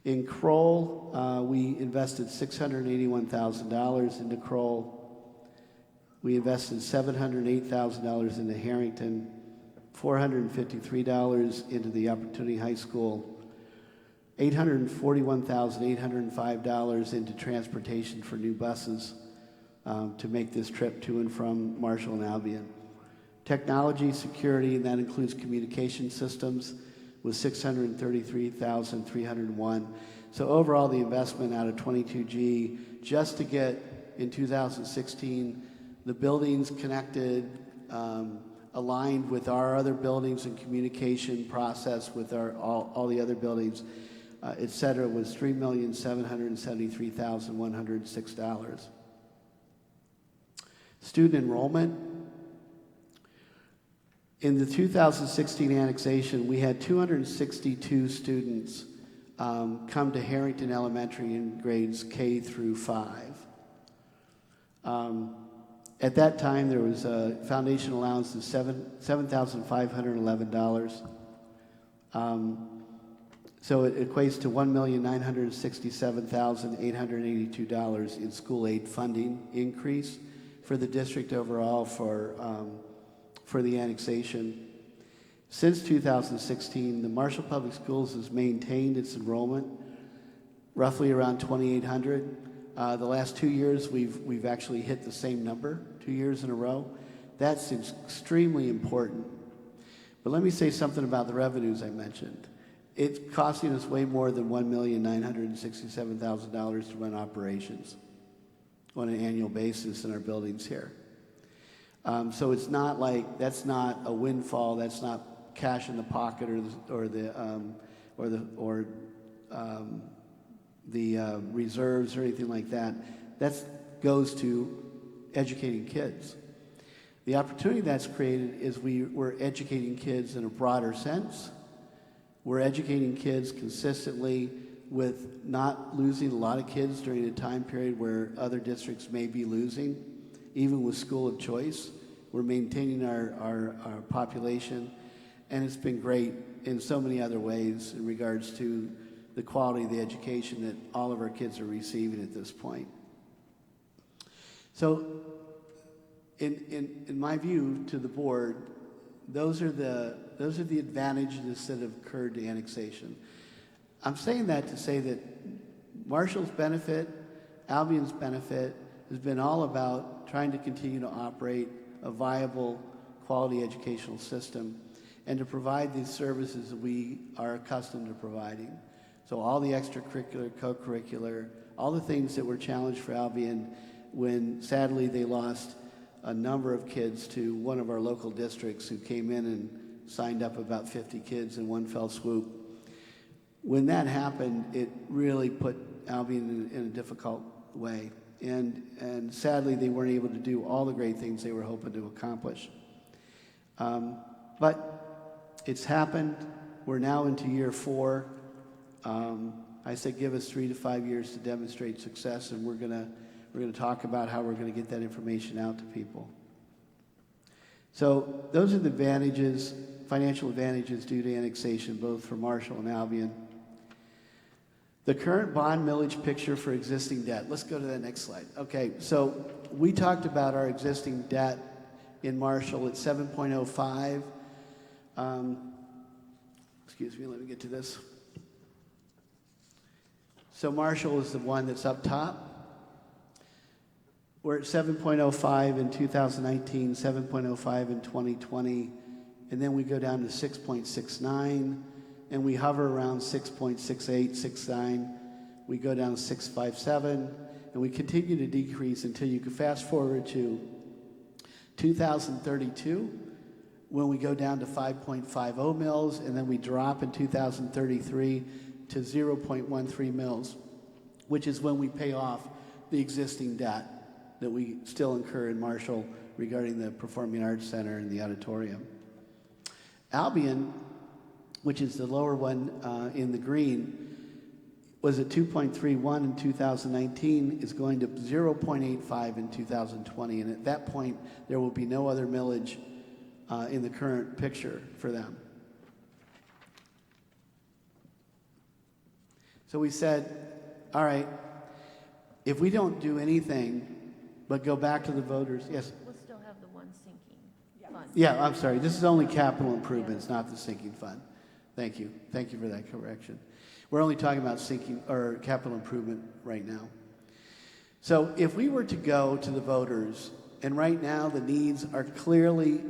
In Kroll, we invested $681,000 into Kroll. We invested $708,000 into Harrington, $453 into the Opportunity High School, $841,805 into transportation for new buses to make this trip to and from Marshall and Albion. Technology, security, and that includes communication systems, was $633,301. So overall, the investment out of 22G, just to get in 2016 the buildings connected, aligned with our other buildings and communication process with all the other buildings, et cetera, was $3,773,106. Student enrollment. In the 2016 annexation, we had 262 students come to Harrington Elementary in grades K through 5. At that time, there was a foundation allowance of $7,511. So it equates to $1,967,882 in school aid funding increase for the district overall for the annexation. Since 2016, the Marshall Public Schools has maintained its enrollment roughly around 2,800. The last 2 years, we've actually hit the same number, 2 years in a row. That's extremely important. But let me say something about the revenues I mentioned. It's costing us way more than $1,967,000 to run operations on an annual basis in our buildings here. So it's not like, that's not a windfall, that's not cash in the pocket or the reserves or anything like that. That goes to educating kids. The opportunity that's created is we're educating kids in a broader sense. We're educating kids consistently with not losing a lot of kids during a time period where other districts may be losing, even with school of choice. We're maintaining our population, and it's been great in so many other ways in regards to the quality of the education that all of our kids are receiving at this point. So, in my view to the board, those are the advantages that have occurred to annexation. I'm saying that to say that Marshall's benefit, Albion's benefit, has been all about trying to continue to operate a viable, quality educational system and to provide these services that we are accustomed to providing. So all the extracurricular, co-curricular, all the things that were challenged for Albion when sadly they lost a number of kids to one of our local districts who came in and signed up about 50 kids in one fell swoop. When that happened, it really put Albion in a difficult way. And sadly, they weren't able to do all the great things they were hoping to accomplish. But it's happened. We're now into year 4. I said give us 3 to 5 years to demonstrate success, and we're gonna talk about how we're gonna get that information out to people. So those are the advantages, financial advantages due to annexation, both for Marshall and Albion. The current bond millage picture for existing debt. Let's go to the next slide. Okay, so we talked about our existing debt in Marshall at 7.05. Excuse me, let me get to this. So Marshall is the one that's up top. We're at 7.05 in 2019, 7.05 in 2020, and then we go down to 6.69, and we hover around 6.68, 69. We go down to 6.57, and we continue to decrease until you can fast forward to 2032, when we go down to 5.50 mils, and then we drop in 2033 to 0.13 mils, which is when we pay off the existing debt that we still incur in Marshall regarding the Performing Arts Center and the auditorium. Albion, which is the lower one in the green, was at 2.31 in 2019, is going to 0.85 in 2020, and at that point, there will be no other millage in the current picture for them. So we said, all right, if we don't do anything but go back to the voters, yes? We'll still have the one sinking fund. Yeah, I'm sorry. This is only capital improvements, not the sinking fund. Thank you. Thank you for that correction. We're only talking about sinking or capital improvement right now. So if we were to go to the voters, and right now the needs are clearly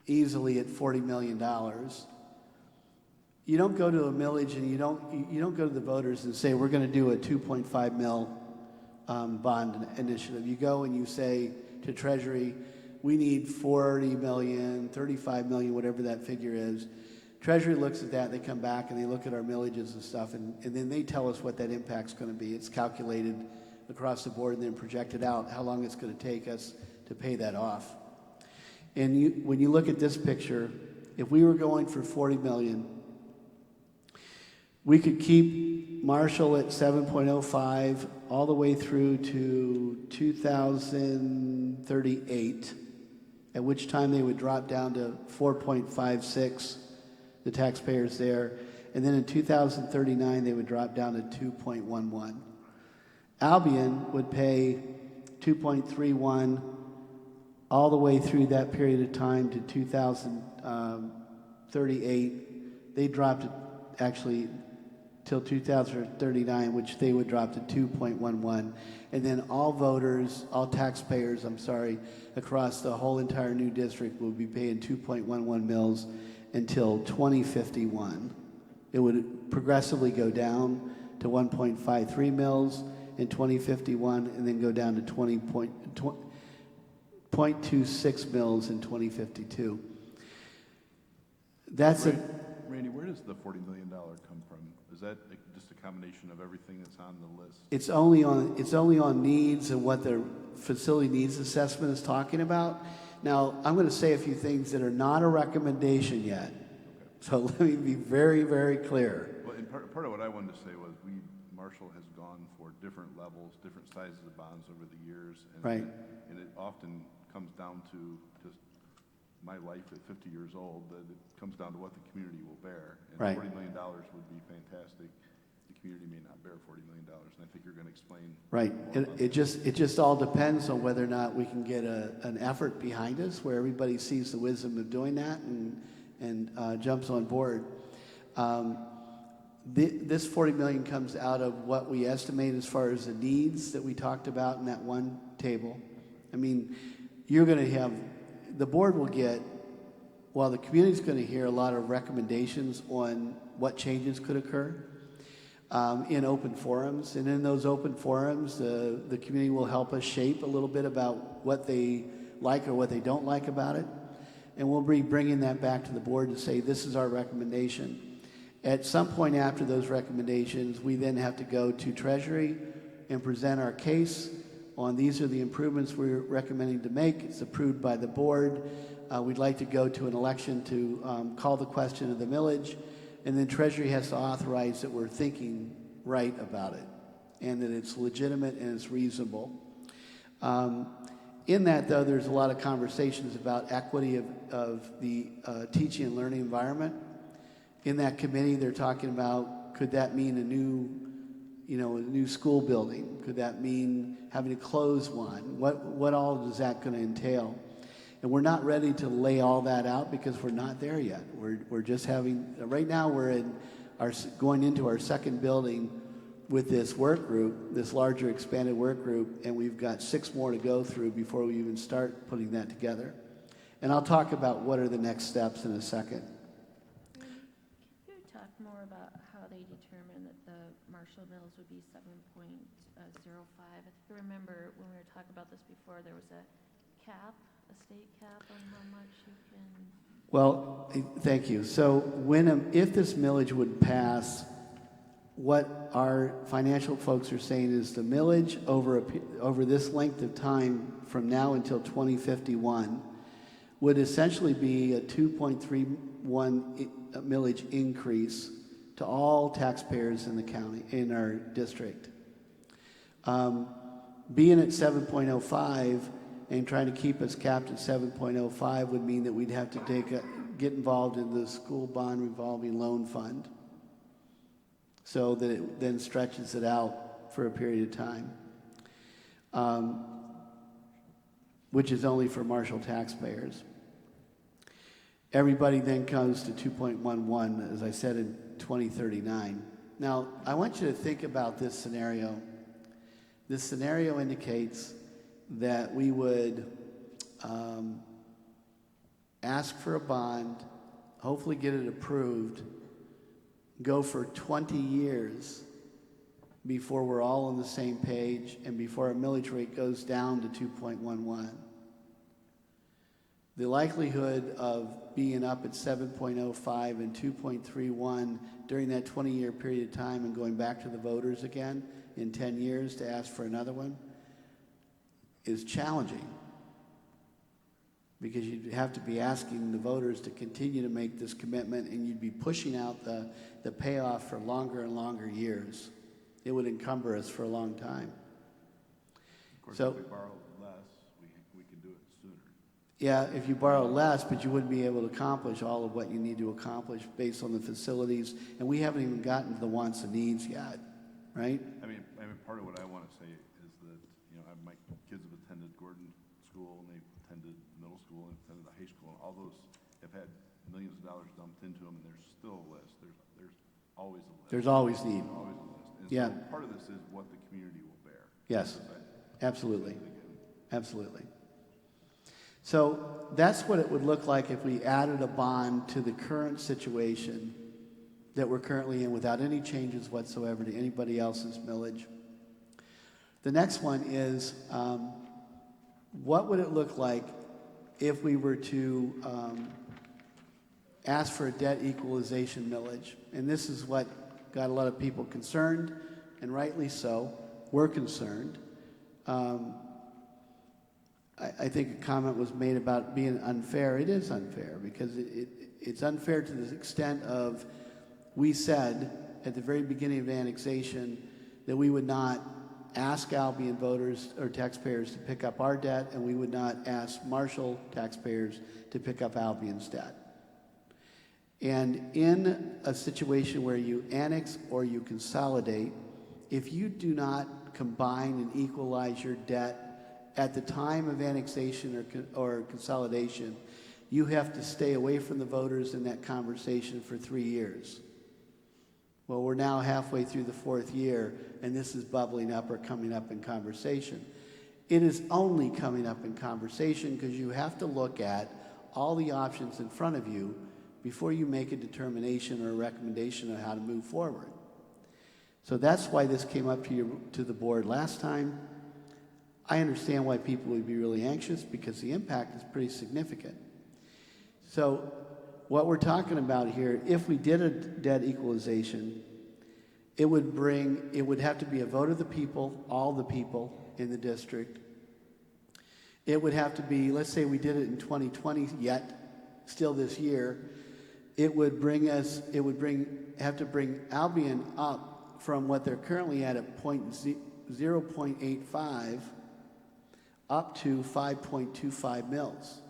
easily at $40 million, you don't go to a millage and you don't go to the voters and say we're going to do a 2.5 mil bond initiative. You go and you say to Treasury, we need 40 million, 35 million, whatever that figure is. Treasury looks at that, they come back and they look at our millages and stuff, and then they tell us what that impact's going to be. It's calculated across the board and then projected out how long it's going to take us to pay that off. And when you look at this picture, if we were going for 40 million, we could keep Marshall at 7.05 all the way through to 2038, at which time they would drop down to 4.56, the taxpayers there, and then in 2039 they would drop down to 2.11. Albion would pay 2.31 all the way through that period of time to 2038. They dropped it actually till 2039, which they would drop to 2.11. And then all voters, all taxpayers, across the whole entire new district will be paying 2.11 mils until 2051. It would progressively go down to 1.53 mils in 2051 and then go down to 0.26 mils in 2052. That's Randy, where does does the $40 million come from? Is that just a combination of everything that's on the list? It's only on needs and what the facility needs assessment is talking about. Now, I'm going to say a few things that are not a recommendation yet. So let me be very, very clear. Well, and part of what I wanted to say was Marshall has gone for different levels, different sizes of bonds over the years. And Right. And it often comes down to just my life at 50 years old, that it comes down to what the community will bear. And Right. $40 million would be fantastic. The community may not bear $40 million, and I think you're going to explain. Right. more about It just all depends on whether or not we can get an effort behind us where everybody sees the wisdom of doing that and jumps on board. This $40 million comes out of what we estimate as far as the needs that we talked about in that one table. I mean, you're going to have, the board will get, while the community's going to hear a lot of recommendations on what changes could occur in open forums. And in those open forums, the community will help us shape a little bit about what they like or what they don't like about it. And we'll be bringing that back to the board to say, this is our recommendation. At some point after those recommendations, we then have to go to Treasury and present our case on these are the improvements we're recommending to make. It's approved by the board. We'd like to go to an election to call the question of the millage, and then Treasury has to authorize that we're thinking right about it and that it's legitimate and it's reasonable. In that, though, there's a lot of conversations about equity of the teaching and learning environment. In that committee, they're talking about, could that mean a new school building? Could that mean having to close one? What all is that going to entail? And we're not ready to lay all that out because we're not there yet. We're just having, right now we're going into our second building with this work group, this larger expanded work group, and we've got 6 more to go through before we even start putting that together. And I'll talk about what are the next steps in a second. Can you talk more about how they determined that the Marshall Mills would be 7.05? I think I remember when we were talking about this before, there was a state cap on how much you can... Well, thank you. So if this millage would pass, what our financial folks are saying is the millage over this length of time from now until 2051 would essentially be a 2.31 millage increase to all taxpayers in the county, in our district. Being at 7.05 and trying to keep us capped at 7.05 would mean that we'd have to get involved in the school bond revolving loan fund, so that it then stretches it out for a period of time, which is only for Marshall taxpayers. Everybody then comes to 2.11, as I said, in 2039. Now, I want you to think about this scenario. This scenario indicates that we would ask for a bond, hopefully get it approved, go for 20 years before we're all on the same page and before our millage rate goes down to 2.11. The likelihood of being up at 7.05 and 2.31 during that 20-year period of time and going back to the voters again in 10 years to ask for another one is challenging, because you'd have to be asking the voters to continue to make this commitment, and you'd be pushing out the payoff for longer and longer years. It would encumber us for a long time. Of course, So, if we borrow less, we can do it sooner. yeah, if you borrow less, but you wouldn't be able to accomplish all of what you need to accomplish based on the facilities, and we haven't even gotten to the wants and needs yet, right? I mean, part of what I want to say is that, my kids have attended Gordon School, and they've attended middle school, and attended a high school, and all those have had millions of dollars dumped into them, and there's still a list. There's always a list. There's always need. Always a list. And Yeah. so part of this is what the community will bear. Yes, Because absolutely. Absolutely. So that's what it would look like if we added a bond to the current situation that we're currently in without any changes whatsoever to anybody else's millage. The next one is, what would it look like if we were to ask for a debt equalization millage. And this is what got a lot of people concerned, and rightly so. We're concerned. I think a comment was made about being unfair. It is unfair because it's unfair to the extent of, we said at the very beginning of annexation that we would not ask Albion voters or taxpayers to pick up our debt, and we would not ask Marshall taxpayers to pick up Albion's debt. And in a situation where you annex or you consolidate, if you do not combine and equalize your debt at the time of annexation or consolidation, you have to stay away from the voters in that conversation for 3 years. Well, we're now halfway through the 4th year, and this is bubbling up or coming up in conversation. It is only coming up in conversation because you have to look at all the options in front of you before you make a determination or a recommendation on how to move forward. So that's why this came up to the board last time. I understand why people would be really anxious because the impact is pretty significant. So what we're talking about here, if we did a debt equalization, it would have to be a vote of the people, all the people in the district. It would have to be, let's say we did it in 2020 yet, still this year, have to bring Albion up from what they're currently at 0.85 up to 5.25 mils.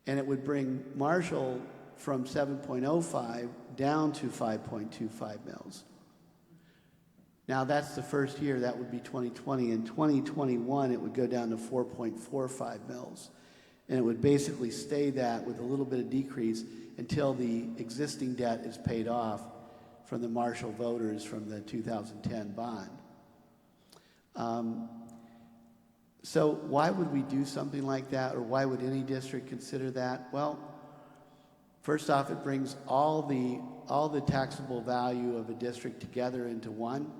And it would bring Marshall from 7.05 down to 5.25 mils. Now that's the first year, that would be 2020. In 2021, it would go down to 4.45 mils. And it would basically stay that with a little bit of decrease until the existing debt is paid off from the Marshall voters from the 2010 bond. So why would we do something like that, or why would any district consider that? Well, first off, it brings all the taxable value of a district together into one.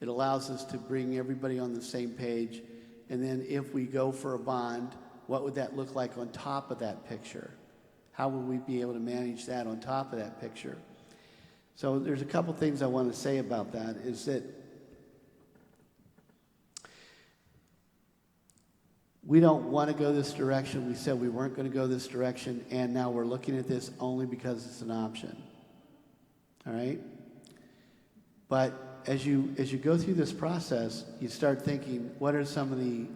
It allows us to bring everybody on the same page. And then if we go for a bond, what would that look like on top of that picture? How would we be able to manage that on top of that picture? So there's a couple things I want to say about that, is that we don't want to go this direction. We said we weren't going to go this direction, and now we're looking at this only because it's an option. All right? But as you go through this process, you start thinking, what are some of the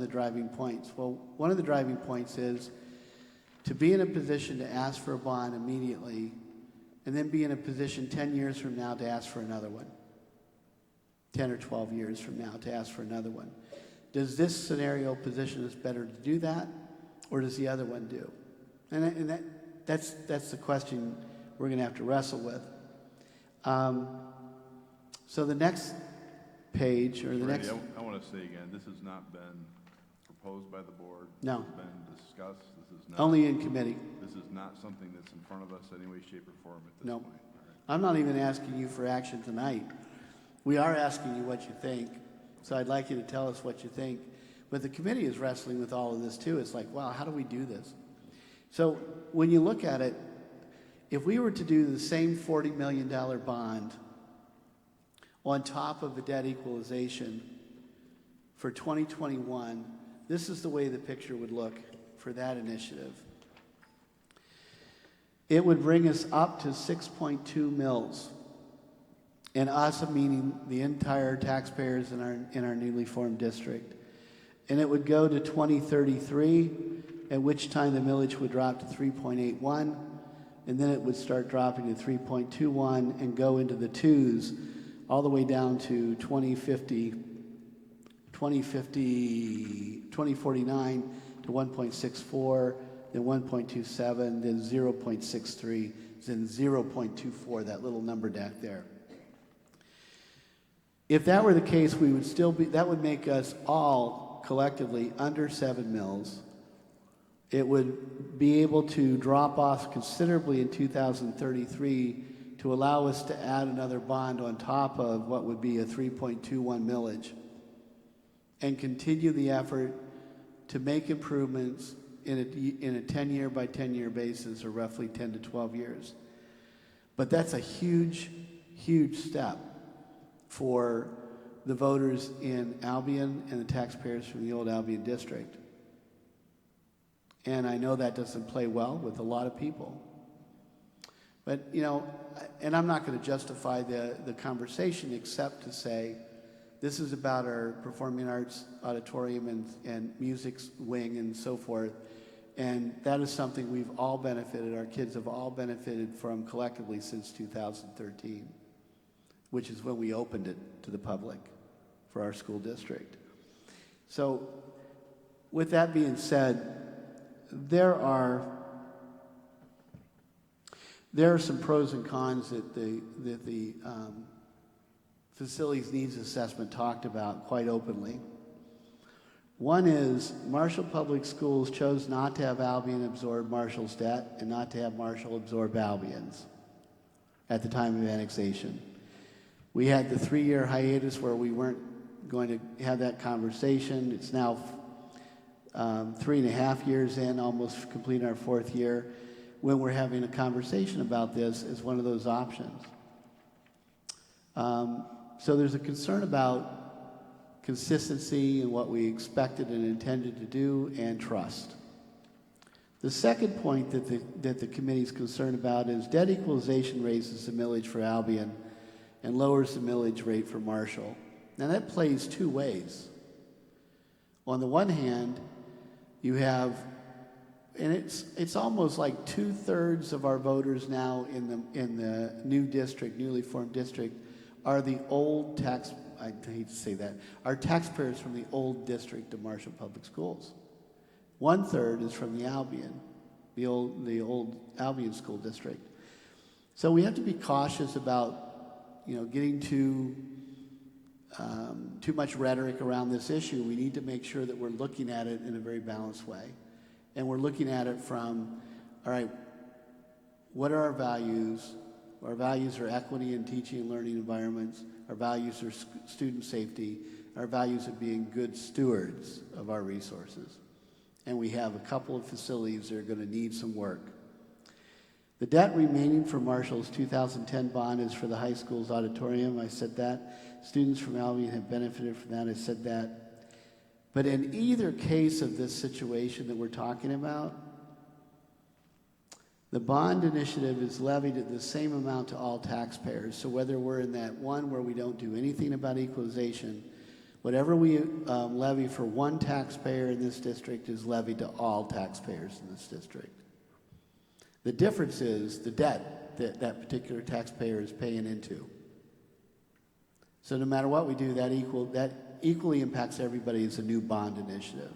driving points? Well, one of the driving points is to be in a position to ask for a bond immediately, and then be in a position 10 years from now to ask for another one. 10 or 12 years from now to ask for another one. Does this scenario position us better to do that, or does the other one do? And that's the question we're going to have to wrestle with. So the next page, or the next... I want to say again, this has not been proposed by the board. No. This has been discussed. This is not... Only in committee. This is not something that's in front of us in any way, shape, or form at this No. point. All right. I'm not even asking you for action tonight. We are asking you what you think. So I'd like you to tell us what you think. But the committee is wrestling with all of this too. It's like, wow, how do we do this? So when you look at it, if we were to do the same $40 million bond on top of a debt equalization for 2021, this is the way the picture would look for that initiative. It would bring us up to 6.2 mils. And us meaning the entire taxpayers in our newly formed district. And it would go to 2033, at which time the millage would drop to 3.81, and then it would start dropping to 3.21 and go into the twos all the way down to 2049 to 1.64, then 1.27, then 0.63, then 0.24, that little number back there. If that were the case, we would still be, that would make us all collectively under 7 mils. It would be able to drop off considerably in 2033 to allow us to add another bond on top of what would be a 3.21 millage and continue the effort to make improvements in a 10-year by 10-year basis, or roughly 10 to 12 years. But that's a huge, huge step for the voters in Albion and the taxpayers from the old Albion district. And I know that doesn't play well with a lot of people. But, you know, and I'm not going to justify the conversation except to say this is about our performing arts auditorium and music wing and so forth. And that is something we've all benefited, our kids have all benefited from collectively since 2013, which is when we opened it to the public for our school district. So with that being said, there are some pros and cons that the facilities needs assessment talked about quite openly. One is Marshall Public Schools chose not to have Albion absorb Marshall's debt and not to have Marshall absorb Albion's at the time of annexation. We had the 3-year hiatus where we weren't going to have that conversation. It's now 3.5 years in, almost completing our 4th year, when we're having a conversation about this as one of those options. So there's a concern about consistency in what we expected and intended to do, and trust. The second point that the committee's concerned about is debt equalization raises the millage for Albion and lowers the millage rate for Marshall. Now that plays two ways. On the one hand, you have, and it's almost like 2/3 of our voters now in the new district, newly formed district, are the old I hate to say that, are taxpayers from the old district of Marshall Public Schools. 1/3 is from the Albion, the old Albion School District. So we have to be cautious about, you know, getting too much rhetoric around this issue. We need to make sure that we're looking at it in a very balanced way. And we're looking at it from, all right, what are our values? Our values are equity in teaching and learning environments. Our values are student safety. Our values are being good stewards of our resources. And we have a couple of facilities that are going to need some work. The debt remaining for Marshall's 2010 bond is for the high school's auditorium. I said that. Students from Albion have benefited from that. I said that. But in either case of this situation that we're talking about, the bond initiative is levied at the same amount to all taxpayers. So whether we're in that one where we don't do anything about equalization, whatever we levy for one taxpayer in this district is levied to all taxpayers in this district. The difference is the debt that that particular taxpayer is paying into. So no matter what we do, that equally impacts everybody as a new bond initiative.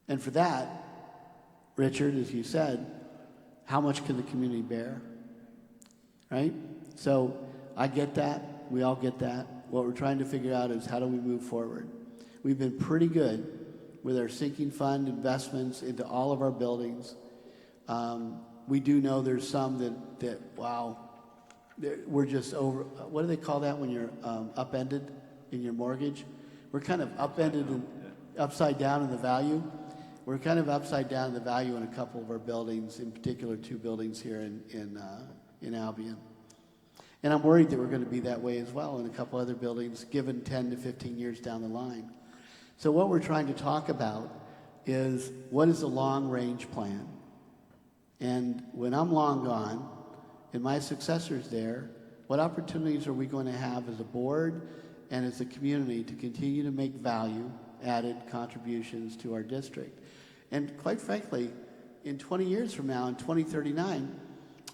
And for that, Richard, as you said, how much can the community bear? Right? So I get that. We all get that. What we're trying to figure out is how do we move forward? We've been pretty good with our sinking fund investments into all of our buildings. We do know there's some that wow, we're just over, what do they call that when you're upended in your mortgage? We're kind of upended and upside down in the value. We're kind of upside down in the value in a couple of our buildings, in particular 2 buildings here in Albion. And I'm worried that we're going to be that way as well in a couple other buildings, given 10 to 15 years down the line. So what we're trying to talk about is what is the long-range plan? And when I'm long gone, and my successor's there, what opportunities are we going to have as a board and as a community to continue to make value-added contributions to our district? And quite frankly, in 20 years from now, in 2039,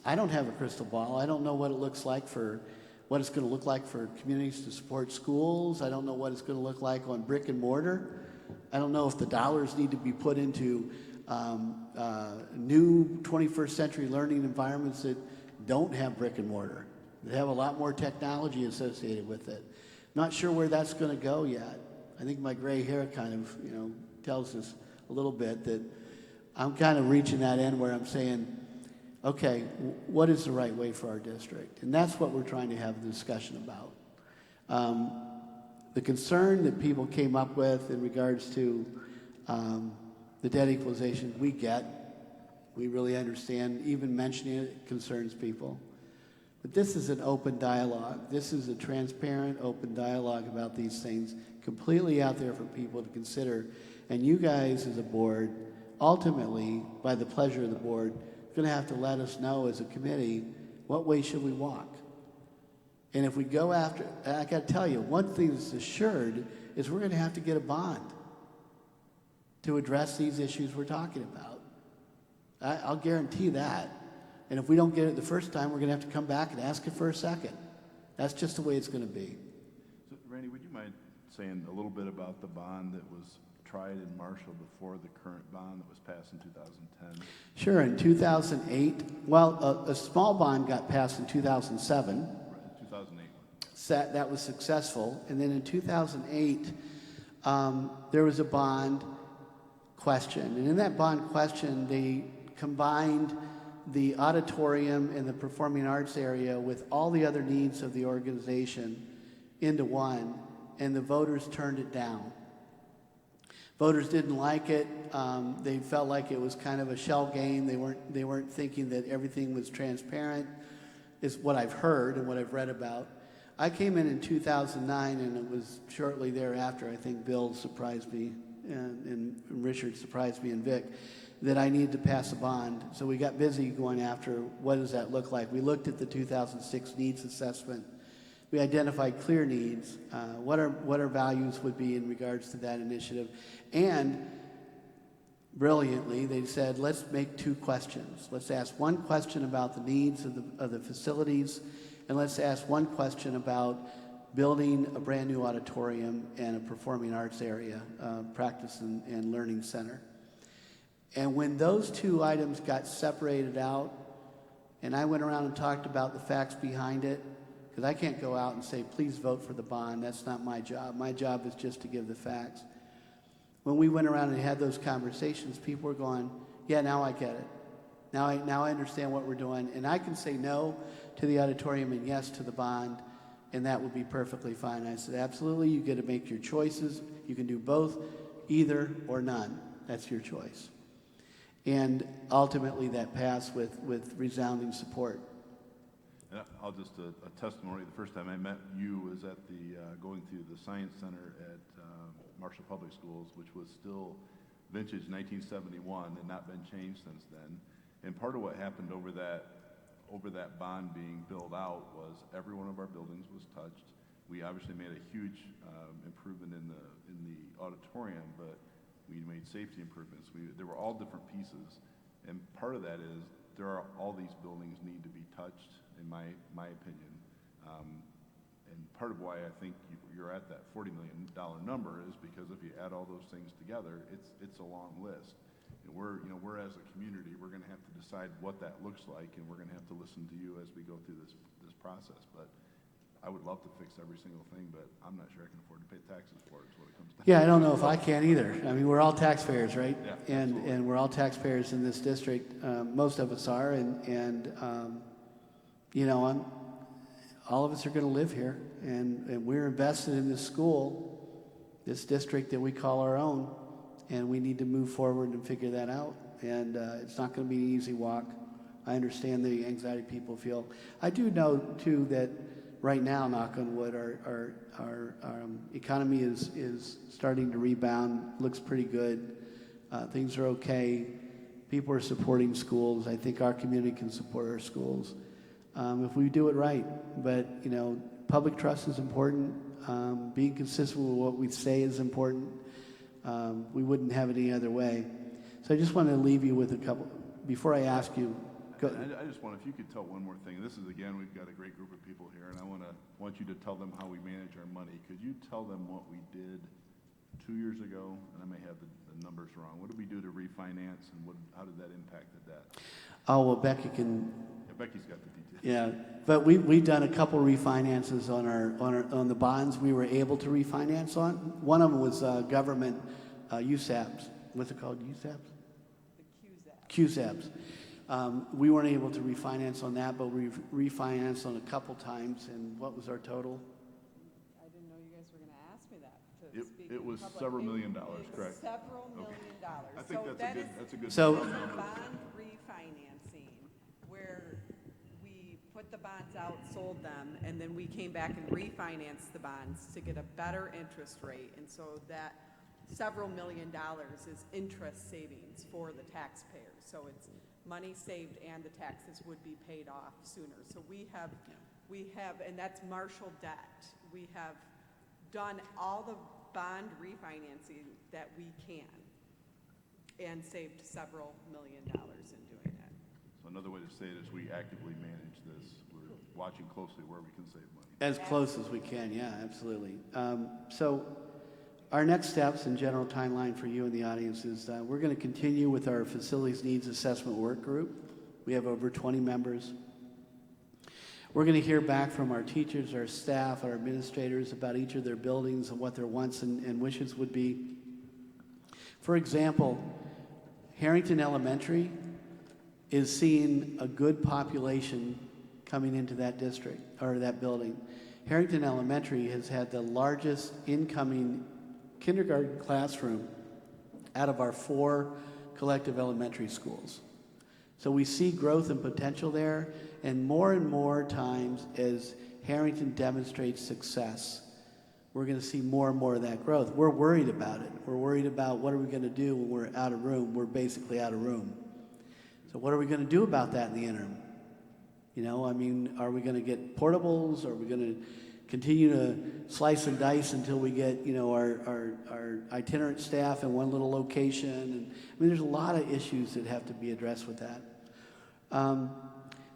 I don't have a crystal ball. I don't know what it looks like for what it's going to look like for communities to support schools. I don't know what it's going to look like on brick and mortar. I don't know if the dollars need to be put into new 21st century learning environments that don't have brick and mortar. They have a lot more technology associated with it. Not sure where that's going to go yet. I think my gray hair kind of, tells us a little bit that I'm kind of reaching that end where I'm saying, okay, what is the right way for our district? And that's what we're trying to have a discussion about. The concern that people came up with in regards to The debt equalization, we get. We really understand. Even mentioning it concerns people. But this is an open dialogue. This is a transparent, open dialogue about these things, completely out there for people to consider. And you guys as a board, ultimately, by the pleasure of the board, are going to have to let us know as a committee, what way should we walk? And if we go after, I got to tell you, one thing that's assured is we're going to have to get a bond to address these issues we're talking about. I'll guarantee that. And if we don't get it the first time, we're going to have to come back and ask it for a second. That's just the way it's going to be. So, Randy, would you mind saying a little bit about the bond that was tried in Marshall before the current bond that was passed in 2010? Sure. In 2008, well, a small bond got passed in 2007. Right, 2008. That was successful. And then in 2008, there was a bond question. And in that bond question, they combined the auditorium and the performing arts area with all the other needs of the organization into one, and the voters turned it down. Voters didn't like it. They felt like it was kind of a shell game. They weren't thinking that everything was transparent, is what I've heard and what I've read about. I came in 2009, and it was shortly thereafter, I think Bill surprised me, and Richard surprised me, and Vic, that I needed to pass a bond. So we got busy going after what does that look like. We looked at the 2006 needs assessment. We identified clear needs, what our values would be in regards to that initiative. And brilliantly, they said, let's make two questions. Let's ask one question about the needs of the facilities, and let's ask one question about building a brand new auditorium and a performing arts area, practice and learning center. And when those two items got separated out, and I went around and talked about the facts behind it, because I can't go out and say, please vote for the bond. That's not my job. My job is just to give the facts. When we went around and had those conversations, people were going, yeah, now I get it. Now I understand what we're doing. And I can say no to the auditorium and yes to the bond, and that would be perfectly fine. I said, absolutely, you get to make your choices. You can do both, either or none. That's your choice. And ultimately that passed with resounding support. And I'll just, a testimony, the first time I met you was at the, going through the Science Center at Marshall Public Schools, which was still vintage 1971 and not been changed since then. And part of what happened over that bond being built out was every one of our buildings was touched. We obviously made a huge improvement in the auditorium, but we made safety improvements. There were all different pieces, and part of that is all these buildings need to be touched, in my opinion. And part of why I think you're at that $40 million number is because if you add all those things together, it's a long list. And we're as a community, we're going to have to decide what that looks like, and we're going to have to listen to you as we go through this process. But I would love to fix every single thing, but I'm not sure I can afford to pay taxes for it, is what it comes down to. Yeah, I don't know if I can either. I mean, we're all taxpayers, right? Yeah, and we're all taxpayers in this district. Most of us are, and all of us are going to live here, and we're invested in this school, this district that we call our own, and we need to move forward and figure that out. And it's not going to be an easy walk. I understand the anxiety people feel. I do know, too, that right now, knock on wood, our economy is starting to rebound, looks pretty good. Things are okay. People are supporting schools. I think our community can support our schools if we do it right. But, public trust is important. Being consistent with what we say is important. We wouldn't have it any other way. So I just want to leave you with a couple, before I ask you. I just want, if you could tell one more thing. This is, again, we've got a great group of people here, and I want you to tell them how we manage our money. Could you tell them what we did 2 years ago? And I may have the numbers wrong. What did we do to refinance, and how did that impact the debt? Oh, well, Becky can. Yeah, Becky's got the details. Yeah, but we've done a couple refinances on the bonds we were able to refinance on. One of them was government USAPs. What's it called? USAPs? The QSAPs. We weren't able to refinance on that, but we refinanced on a couple times. And what was our total? I didn't know you guys were going to ask me that. speak It in was public. several It million dollars, was correct? Several million dollars. I think So that's a good So- round a number. bond refinancing where we put the bonds out, sold them, and then we came back and refinanced the bonds to get a better interest rate. And so that several million dollars is interest savings for the taxpayers. So it's money saved and the taxes would be paid off sooner. So we have, and that's Marshall debt. We have done all the bond refinancing that we can and saved several million dollars in doing that. So another way to say it is we actively manage this. We're watching closely where we can save money. As close as we can, yeah, absolutely. So our next steps and general timeline for you in the audience is we're going to continue with our facilities needs assessment work group. We have over 20 members. We're going to hear back from our teachers, our staff, our administrators about each of their buildings and what their wants and wishes would be. For example, Harrington Elementary is seeing a good population coming into that district or that building. Harrington Elementary has had the largest incoming kindergarten classroom out of our 4 collective elementary schools. So we see growth and potential there, and more times as Harrington demonstrates success, we're going to see more and more of that growth. We're worried about it. We're worried about what are we going to do when we're out of room. We're basically out of room. So what are we going to do about that in the interim? You know, I mean, are we going to get portables? Are we going to continue to slice and dice until we get, you know, our itinerant staff in one little location? And I mean, there's a lot of issues that have to be addressed with that.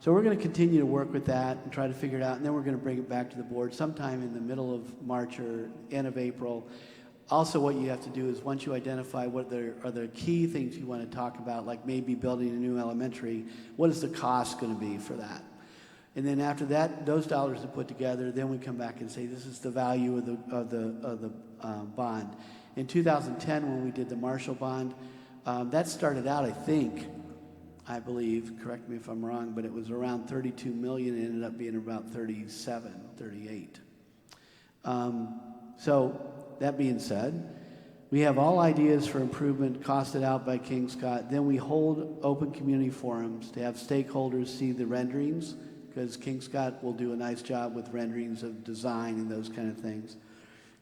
So we're going to continue to work with that and try to figure it out, and then we're going to bring it back to the board sometime in the middle of March or end of April. Also, what you have to do is once you identify what are the key things you want to talk about, like maybe building a new elementary, what is the cost going to be for that? And then after that, those dollars are put together, then we come back and say this is the value of the bond. In 2010, when we did the Marshall bond, that started out, I believe, correct me if I'm wrong, but it was around 32 million. It ended up being about 37, 38. So that being said, we have all ideas for improvement costed out by King Scott. Then we hold open community forums to have stakeholders see the renderings, because King Scott will do a nice job with renderings of design and those kind of things,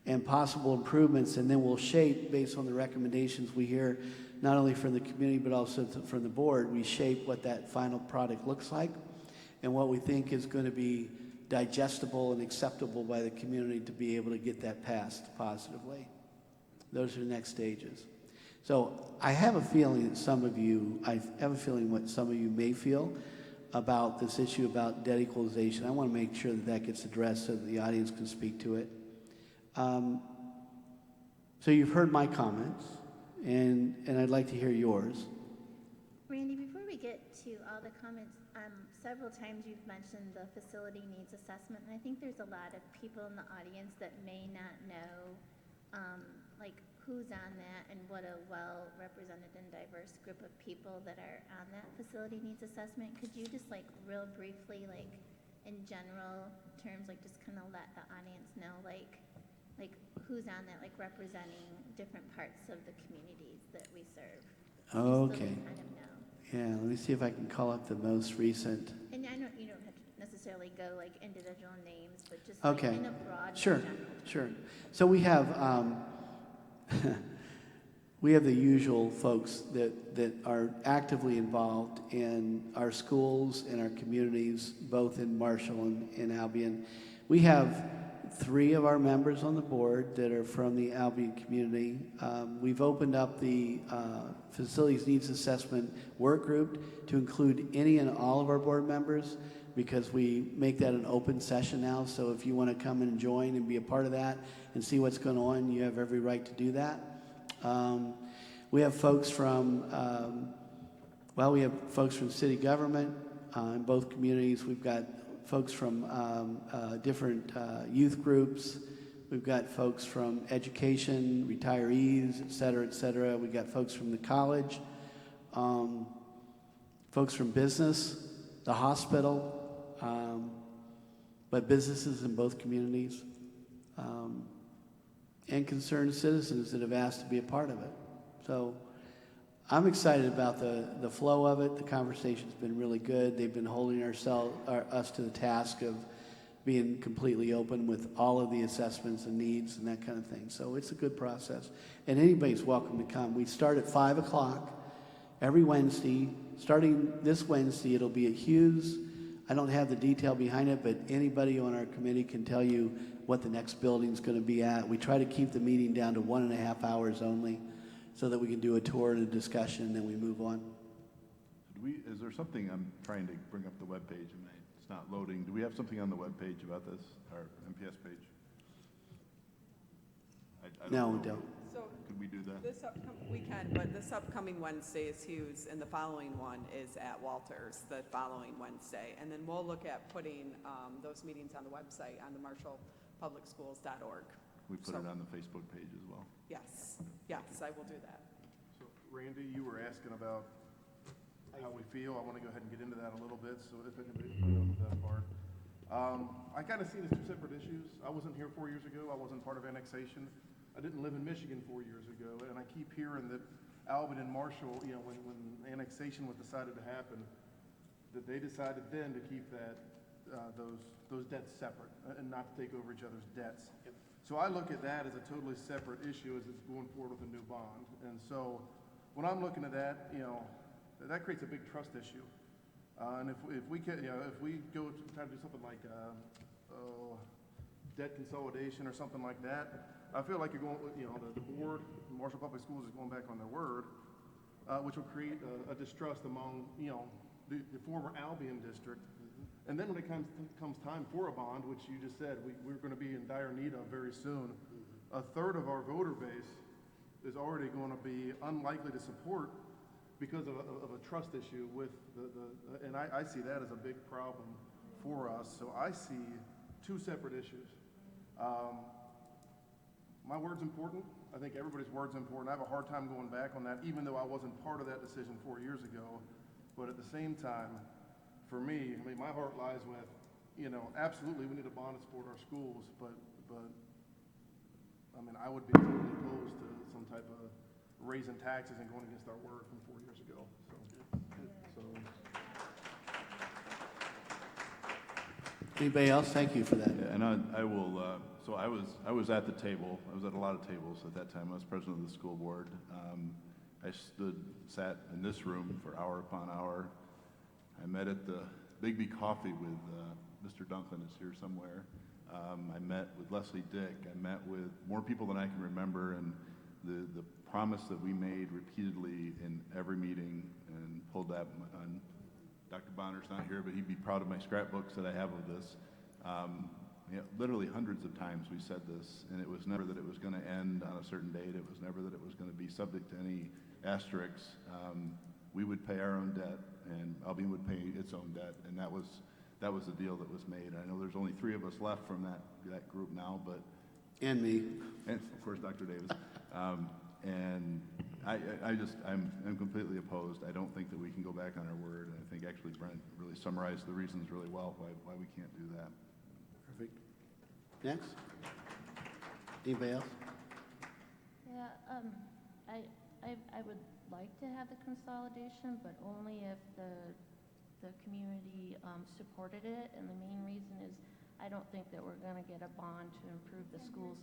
and possible improvements. And then we'll shape, based on the recommendations we hear, not only from the community but also from the board, we shape what that final product looks like and what we think is going to be digestible and acceptable by the community to be able to get that passed positively. Those are the next stages. So I have a feeling that I have a feeling what some of you may feel about this issue about debt equalization. I want to make sure that that gets addressed so that the audience can speak to it. So you've heard my comments, and I'd like to hear yours. Randy, before we get to all the comments, several times you've mentioned the facility needs assessment, and I think there's a lot of people in the audience that may not know like who's on that and what a well-represented and diverse group of people that are on that facility needs assessment. Could you just like real briefly, like in general terms, like just kind of let the audience know like who's on that, like representing different parts of the communities that we serve? Okay. So kind of know. Yeah, let me see if I can call up the most recent. And I know you don't have to necessarily go like individual names, but just Okay. like in a broad Sure, general. sure. So we have we have the usual folks that are actively involved in our schools and our communities, both in Marshall and Albion. We have 3 of our members on the board that are from the Albion community. We've opened up the Facilities Needs Assessment Work Group to include any and all of our board members, because we make that an open session now. So if you want to come and join and be a part of that and see what's going on, you have every right to do that. We have folks from, city government in both communities. We've got folks from different youth groups. We've got folks from education, retirees, et cetera, et cetera. We've got folks from the college, folks from business, the hospital, but businesses in both communities. and concerned citizens that have asked to be a part of it. So I'm excited about the flow of it. The conversation's been really good. They've been holding us to the task of being completely open with all of the assessments and needs and that kind of thing. So it's a good process. And anybody's welcome to come. We start at 5 o'clock every Wednesday. Starting this Wednesday, it'll be at Hughes. I don't have the detail behind it, but anybody on our committee can tell you what the next building's going to be at. We try to keep the meeting down to 1.5 hours only so that we can do a tour and a discussion, and then we move on. Is there something, I'm trying to bring up the webpage and it's not loading. Do we have something on the webpage about this, our MPS page? I No, we know. don't. So Could we do that? we can, but this upcoming Wednesday is Hughes, and the following one is at Walters, the following Wednesday. And then we'll look at putting those meetings on the website, on the marshallpublicschools.org. We put it on the Facebook page as well. Yes, I will do that. So Randy, you were asking about how we feel. I want to go ahead and get into that a little bit, so if anybody knows that part. I kind of see it as two separate issues. I wasn't here 4 years ago. I wasn't part of annexation. I didn't live in Michigan 4 years ago, and I keep hearing that Albin and Marshall, when annexation was decided to happen, that they decided then to keep those debts separate and not to take over each other's debts. So I look at that as a totally separate issue as it's going forward with a new bond. And so when I'm looking at that, that creates a big trust issue. And if we can, if we go to try to do something like debt consolidation or something like that, I feel like you're going, the board, Marshall Public Schools is going back on their word, which will create a distrust among, the former Albion district. And then when it comes time for a bond, which you just said, we're going to be in dire need of very soon, a third of our voter base is already going to be unlikely to support because of a trust issue with and I see that as a big problem for us. So I see two separate issues. My word's important. I think everybody's word's important. I have a hard time going back on that, even though I wasn't part of that decision 4 years ago. But at the same time, for me, my heart lies with, absolutely we need a bond to support our schools, but I would be totally opposed to some type of raising taxes and going against our word from 4 years ago. So. Anybody else? Thank you for that. Yeah, and I will, so I was at the table. I was at a lot of tables at that time. I was president of the school board. I sat in this room for hour upon hour. I met at the Bigby Coffee with Mr. Dunklin is here somewhere. I met with Leslie Dick. I met with more people than I can remember, and the promise that we made repeatedly in every meeting, and pulled that on. Dr. Bonner's not here, but he'd be proud of my scrapbooks that I have of this. Literally hundreds of times we said this, and it was never that it was going to end on a certain date. It was never that it was going to be subject to any asterisks. We would pay our own debt, and Albion would pay its own debt, and that was the deal that was made. I know there's only 3 of us left from that group now, but and me, and of course Dr. Davis, and I'm completely opposed. I don't think that we can go back on our word, and I think actually Brent really summarized the reasons really well why we can't do that. Perfect. Next. Anybody else? Yeah, I would like to have the consolidation, but only if the community supported it. And the main reason is I don't think that we're going to get a bond to improve the schools.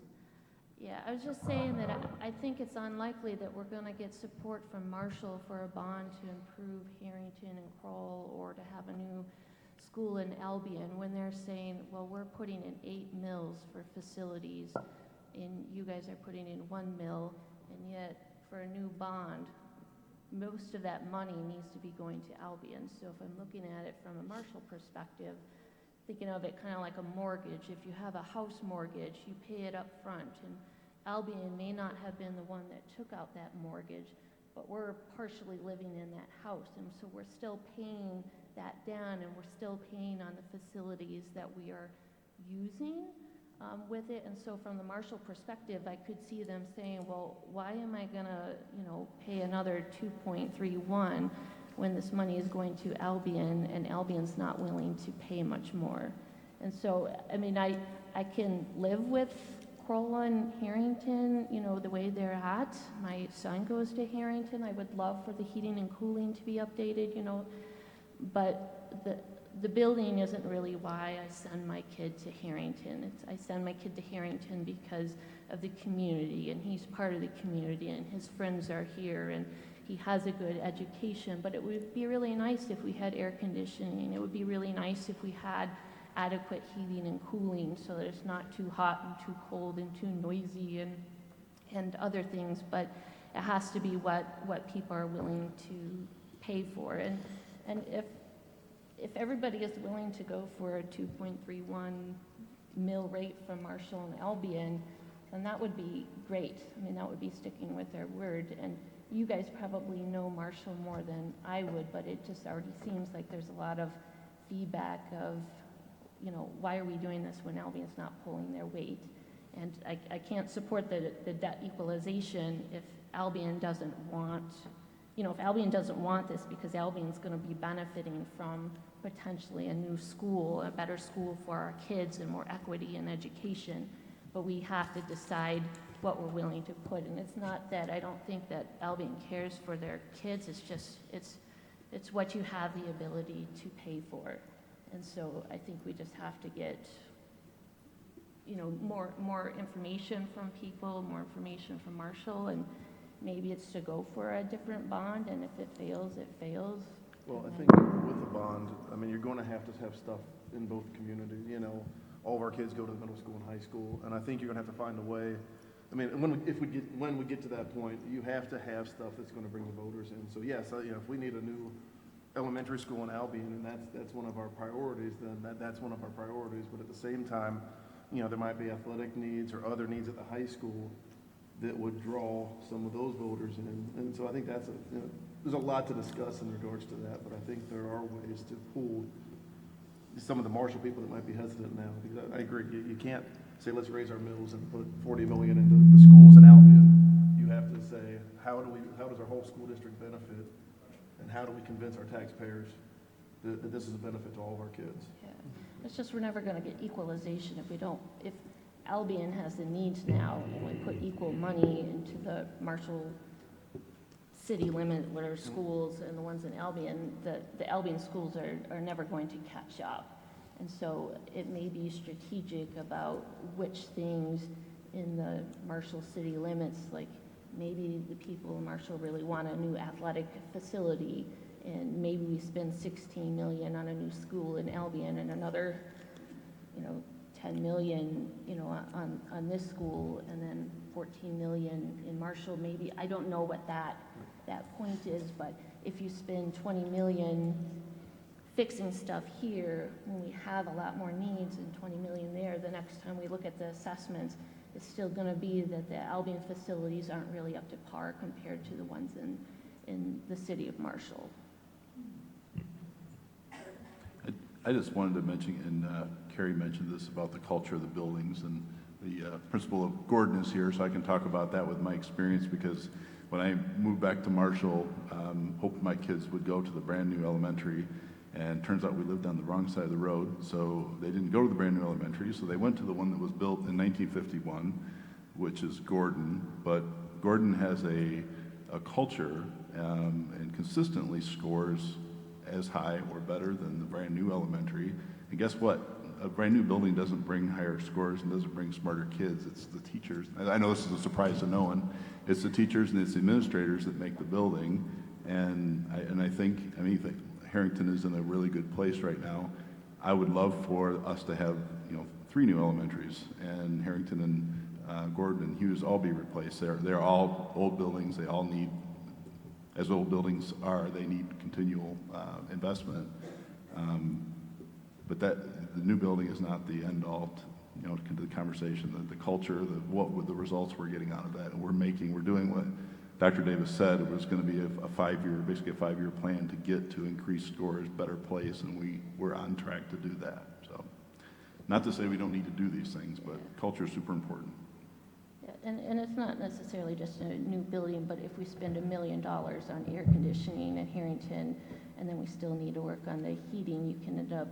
Yeah, I was just saying that I think it's unlikely that we're going to get support from Marshall for a bond to improve Harrington and Kroll, or to have a new school in Albion, when they're saying, well, we're putting in 8 mills for facilities, and you guys are putting in 1 mill, and yet for a new bond, most of that money needs to be going to Albion. So if I'm looking at it from a Marshall perspective, thinking of it kind of like a mortgage. If you have a house mortgage, you pay it up front, and Albion may not have been the one that took out that mortgage, but we're partially living in that house, and so we're still paying that down, and we're still paying on the facilities that we are using with it. And so from the Marshall perspective, I could see them saying, well, why am I gonna pay another 2.31 when this money is going to Albion, and Albion's not willing to pay much more? And so, I mean, I can live with Kroll and Harrington, you know, the way they're at, my son goes to Harrington, I would love for the heating and cooling to be updated, you know, but the building isn't really why I send my kid to Harrington. I send my kid to Harrington because of the community, and he's part of the community, and his friends are here, and he has a good education. But it would be really nice if we had air conditioning. It would be really nice if we had adequate heating and cooling so that it's not too hot and too cold and too noisy and other things. But it has to be what people are willing to pay for. And if everybody is willing to go for a 2.31 mill rate from Marshall and Albion, then that would be great. I mean, that would be sticking with their word. And you guys probably know Marshall more than I would, but it just already seems like there's a lot of feedback of, you know, why are we doing this when Albion's not pulling their weight? And I can't support the debt equalization if Albion doesn't want, you know, if Albion doesn't want this, because Albion's going to be benefiting from potentially a new school, a better school for our kids and more equity in education. But we have to decide what we're willing to put. And it's not that I don't think that Albion cares for their kids, it's just, it's what you have the ability to pay for. And so I think we just have to get, you know, more information from people, more information from Marshall, and maybe it's to go for a different bond, and if it fails, it fails. Well, I think with the bond, I mean, you're going to have stuff in both communities, you know. All of our kids go to middle school and high school, and I think you're going to have to find a way. I mean, when we get to that point, you have to have stuff that's going to bring the voters in. So yes, you know, if we need a new elementary school in Albion, and that's one of our priorities, then that's one of our priorities. But at the same time, you know, there might be athletic needs or other needs at the high school that would draw some of those voters in. And so I think that's you know, there's a lot to discuss in regards to that, but I think there are ways to pull some of the Marshall people that might be hesitant now, because I agree, you can't say, let's raise our mills and put $40 million into the schools in Albion. You have to say, how does our whole school district benefit, and how do we convince our taxpayers that this is a benefit to all of our kids? Yeah. It's just we're never going to get equalization if Albion has the needs now, and we put equal money into the Marshall city limit where are schools and the ones in Albion, the Albion schools are never going to catch up. And so it may be strategic about which things in the Marshall city limits, like maybe the people in Marshall really want a new athletic facility, and maybe we spend $16 million on a new school in Albion and another, you know, $10 million, you know, on this school, and then $14 million in Marshall. Maybe, I don't know what that point is, but if you spend $20 million fixing stuff here when we have a lot more needs and $20 million there, the next time we look at the assessments, it's still going to be that the Albion facilities aren't really up to par compared to the ones in the city of Marshall. I just wanted to mention, and Carrie mentioned this about the culture of the buildings, and the principal of Gordon is here, so I can talk about that with my experience, because when I moved back to Marshall, hoping my kids would go to the brand new elementary, and turns out we lived on the wrong side of the road, so they didn't go to the brand new elementary, so they went to the one that was built in 1951, which is Gordon. But Gordon has a culture and consistently scores as high or better than the brand new elementary. And guess what? A brand new building doesn't bring higher scores and doesn't bring smarter kids. It's the teachers. I know this is a surprise to no one. It's the teachers and it's the administrators that make the building. And I think Harrington is in a really good place right now. I would love for us to have 3 new elementaries, and Harrington and Gordon and Hughes all be replaced. They're all old buildings. They all need, as old buildings are, they need continual investment. But the new building is not the end all to the conversation. The culture, what the results we're getting out of that, and we're doing what Dr. Davis said. It was going to be basically a 5-year plan to get to increased scores, better place, and we're on track to do that. So, not to say we don't need to do these things, but culture is super important. Yeah, and it's not necessarily just a new building, but if we spend $1 million on air conditioning at Harrington, and then we still need to work on the heating, you can end up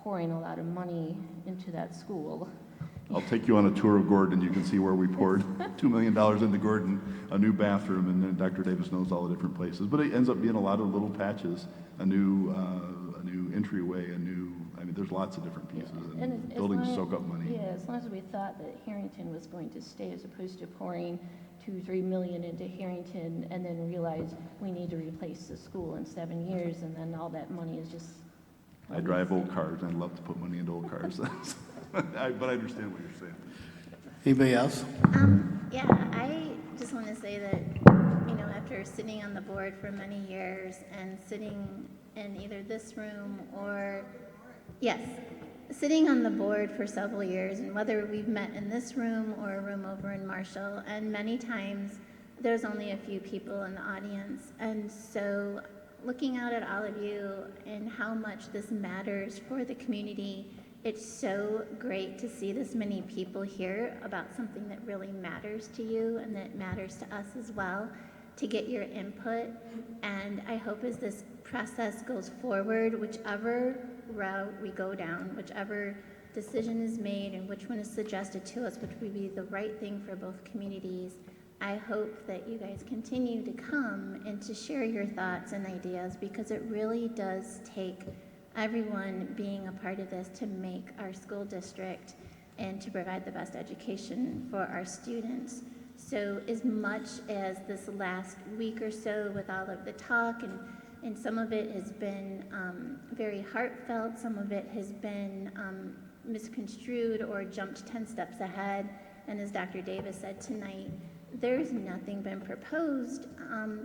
pouring a lot of money into that school. I'll take you on a tour of Gordon. You can see where we poured $2 million into Gordon, a new bathroom, and then Dr. Davis knows all the different places. But it ends up being a lot of little patches, a new entryway, I mean, there's lots of different pieces, and buildings soak up money. Yeah, as long as we thought that Harrington was going to stay, as opposed to pouring $2-3 million into Harrington and then realize we need to replace the school in 7 years, and then all that money is just. I drive old cars, and I love to put money into old cars. But I understand what you're saying. Anybody else? Yeah, I just want to say that, after sitting on the board for many years and sitting in either this room or, yes, sitting on the board for several years, and whether we've met in this room or a room over in Marshall, and many times there's only a few people in the audience. And so looking out at all of you and how much this matters for the community, it's so great to see this many people here about something that really matters to you and that matters to us as well, to get your input. And I hope as this process goes forward, whichever route we go down, whichever decision is made and which one is suggested to us, which would be the right thing for both communities, I hope that you guys continue to come and to share your thoughts and ideas, because it really does take everyone being a part of this to make our school district and to provide the best education for our students. So as much as this last week or so with all of the talk, and some of it has been very heartfelt, some of it has been misconstrued or jumped 10 steps ahead, and as Dr. Davis said tonight, there's nothing been proposed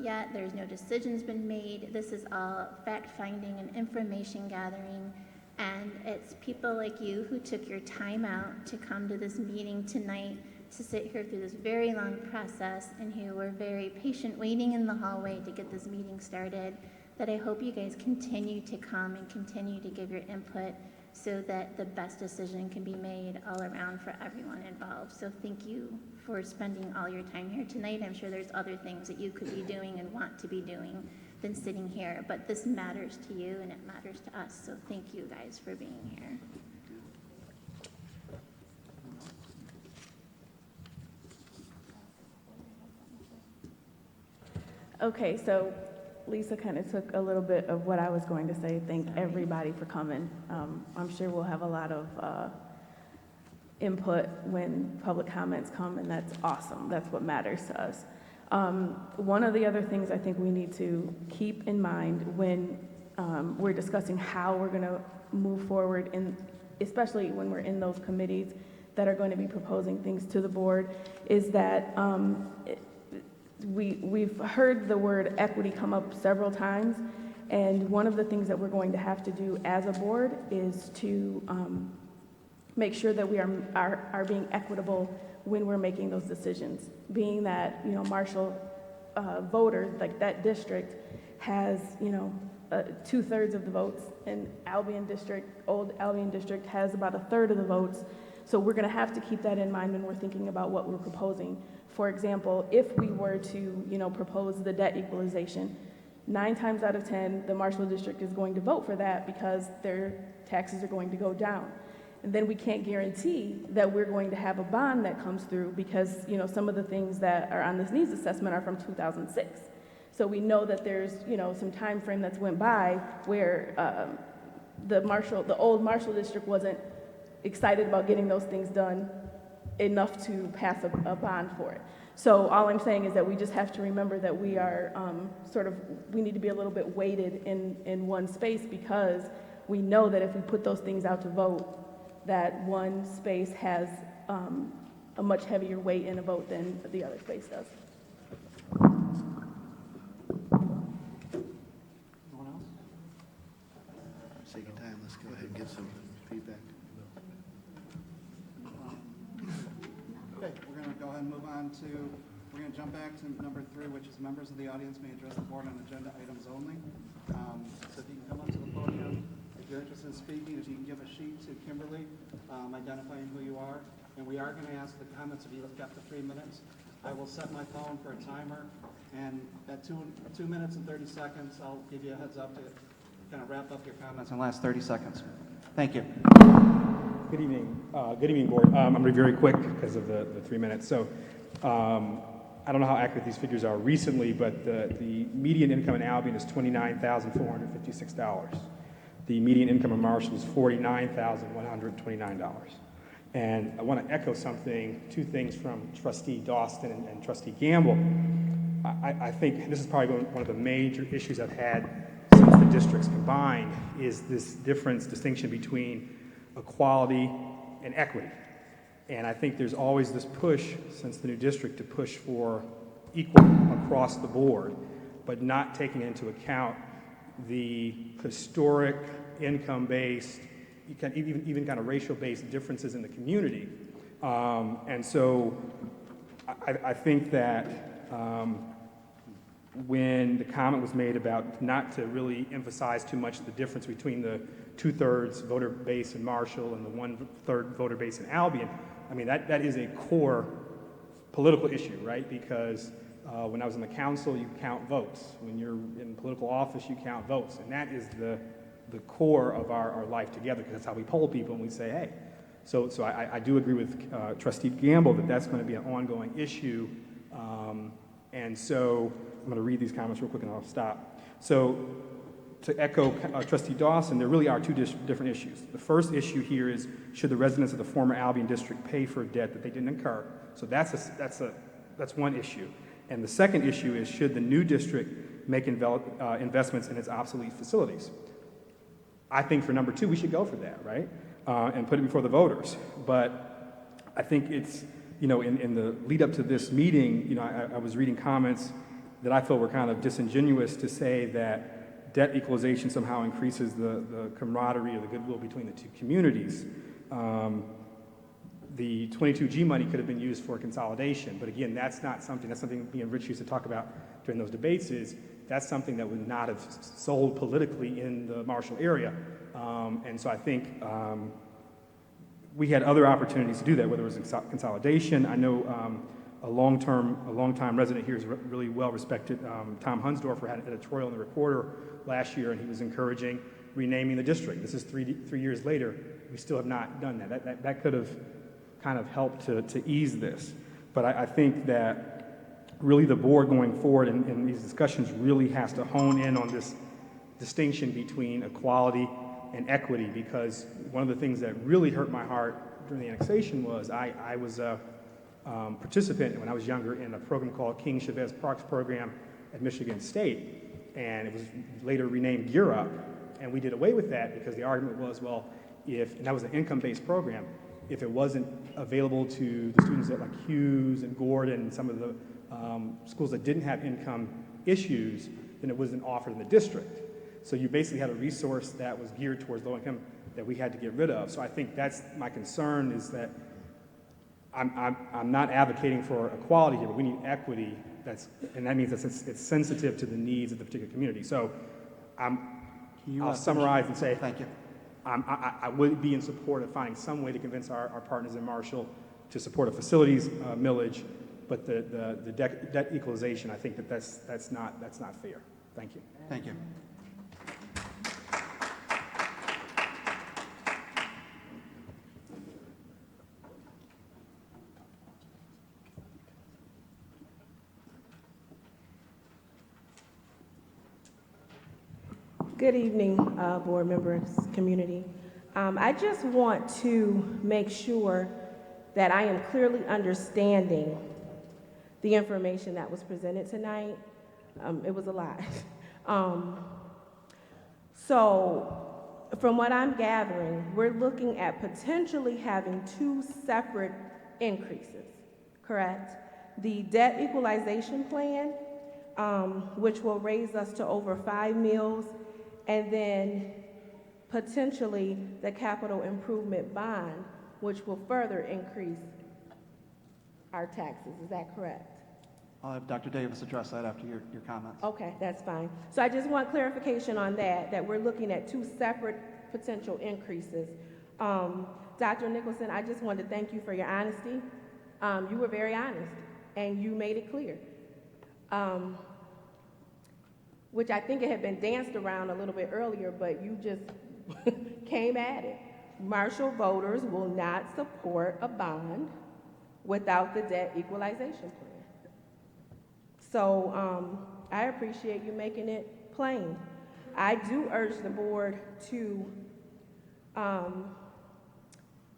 yet. There's no decisions been made. This is all fact-finding and information gathering, and it's people like you who took your time out to come to this meeting tonight, to sit here through this very long process, and who were very patient waiting in the hallway to get this meeting started, that I hope you guys continue to come and continue to give your input so that the best decision can be made all around for everyone involved. So thank you for spending all your time here tonight. I'm sure there's other things that you could be doing and want to be doing than sitting here, but this matters to you and it matters to us. So thank you guys for being here. Okay, so Lisa kind of took a little bit of what I was going to say. Thank everybody for coming. I'm sure we'll have a lot of input when public comments come, and that's awesome. That's what matters to us. One of the other things I think we need to keep in mind when we're discussing how we're going to move forward, especially when we're in those committees that are going to be proposing things to the board, is that we've heard the word equity come up several times, and one of the things that we're going to have to do as a board is to make sure that we are being equitable when we're making those decisions. Being that, Marshall voters, like that district, has, 2/3 of the votes, and Old Albion District has about 1/3 of the votes. So we're going to have to keep that in mind when we're thinking about what we're proposing. For example, if we were to, propose the debt equalization, 9 times out of 10, the Marshall District is going to vote for that because their taxes are going to go down. And then we can't guarantee that we're going to have a bond that comes through because, some of the things that are on this needs assessment are from 2006. So we know that there's, some time frame that's went by where the old Marshall District wasn't excited about getting those things done enough to pass a bond for it. So all I'm saying is that we just have to remember that we are we need to be a little bit weighted in one space, because we know that if we put those things out to vote, that one space has a much heavier weight in a vote than the other space does. Anyone else? Take your time, let's go ahead and get some feedback. Okay, we're going to go ahead and move on to, we're going to jump back to number 3, which is members of the audience may address the board on agenda items only. So if you can come up to the podium, if you're interested in speaking, if you can give a sheet to Kimberly identifying who you are. And we are going to ask the comments if you look up to 3 minutes. I will set my phone for a timer, and at 2 minutes and 30 seconds, I'll give you a heads up to kind of wrap up your comments in the last 30 seconds. Thank you. Good evening. Good evening, board. I'm going to be very quick because of the 3 minutes. So I don't know how accurate these figures are recently, but the median income in Albion is $29,456. The median income in Marshall is $49,129. And I want to echo two things from Trustee Dawson and Trustee Gamble. I think this is probably one of the major issues I've had since the districts combined is this distinction between equality and equity. And I think there's always this push since the new district to push for equal across the board, but not taking into account the historic income-based, even kind of racial-based differences in the community. And so I think that when the comment was made about not to really emphasize too much the difference between the 2/3 voter base in Marshall and the 1/3 voter base in Albion, I mean, that is a core political issue, right? Because when I was in the council, you count votes. When you're in political office, you count votes. And that is the core of our life together, because that's how we poll people and we say, hey. So I do agree with Trustee Gamble that that's going to be an ongoing issue. And so I'm going to read these comments real quick and I'll stop. So to echo Trustee Dawson, there really are two different issues. The first issue here is, should the residents of the former Albion district pay for a debt that they didn't incur? So that's one issue. And the second issue is, should the new district make investments in its obsolete facilities? I think for number two, we should go for that, right? And put it before the voters. But I think it's, in the lead up to this meeting, I was reading comments that I felt were kind of disingenuous to say that debt equalization somehow increases the camaraderie or the goodwill between the two communities. The 22G money could have been used for consolidation, but again, that's something me and Rich used to talk about during those debates that's something that would not have sold politically in the Marshall area. And so I think we had other opportunities to do that, whether it was consolidation. I know a long-time resident here is really well-respected. Tom Hunsdorfer had an editorial in the Reporter last year, and he was encouraging renaming the district. This is 3 years later. We still have not done that. That could have kind of helped to ease this. But I think that really the board going forward in these discussions really has to hone in on this distinction between equality and equity, because one of the things that really hurt my heart during the annexation was I was a participant when I was younger in a program called King Chavez Parks program at Michigan State, and it was later renamed Gear Up, and we did away with that because the argument was, well, and that was an income-based program, if it wasn't available to the students at like Hughes and Gordon and some of the schools that didn't have income issues, then it wasn't offered in the district. So you basically had a resource that was geared towards low income that we had to get rid of. So I think that's my concern, is that I'm not advocating for equality here, but we need equity. And that means that it's sensitive to the needs of the particular community. So I'll summarize and say, thank you. I would be in support of finding some way to convince our partners in Marshall to support a facilities millage, but the debt equalization, I think that's not fair. Thank you. Thank you. Good evening, board members, community. I just want to make sure that I am clearly understanding the information that was presented tonight. It was a lot. So from what I'm gathering, we're looking at potentially having 2 separate increases, correct? The debt equalization plan, which will raise us to over 5 mills, and then potentially the capital improvement bond, which will further increase our taxes. Is that correct? I'll have Dr. Davis address that after your comments. Okay, that's fine. So I just want clarification on that we're looking at 2 separate potential increases. Dr. Nicholson, I just wanted to thank you for your honesty. You were very honest, and you made it clear. Which I think it had been danced around a little bit earlier, but you just came at it Marshall voters will not support a bond without the debt equalization plan. So I appreciate you making it plain. I do urge the board to,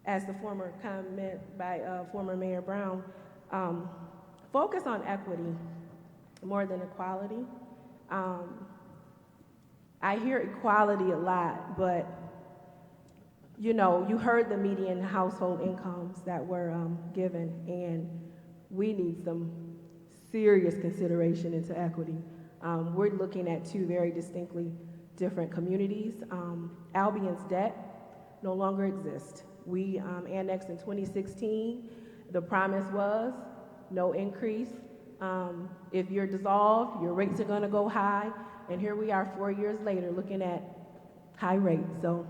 as the former comment by former Mayor Brown, focus on equity more than equality. I hear equality a lot, but you know, you heard the median household incomes that were given, and we need some serious consideration into equity. We're looking at two very distinctly different communities. Albion's debt no longer exists. We annexed in 2016. The promise was no increase. If you're dissolved, your rates are gonna go high, and here we are 4 years later looking at high rates. So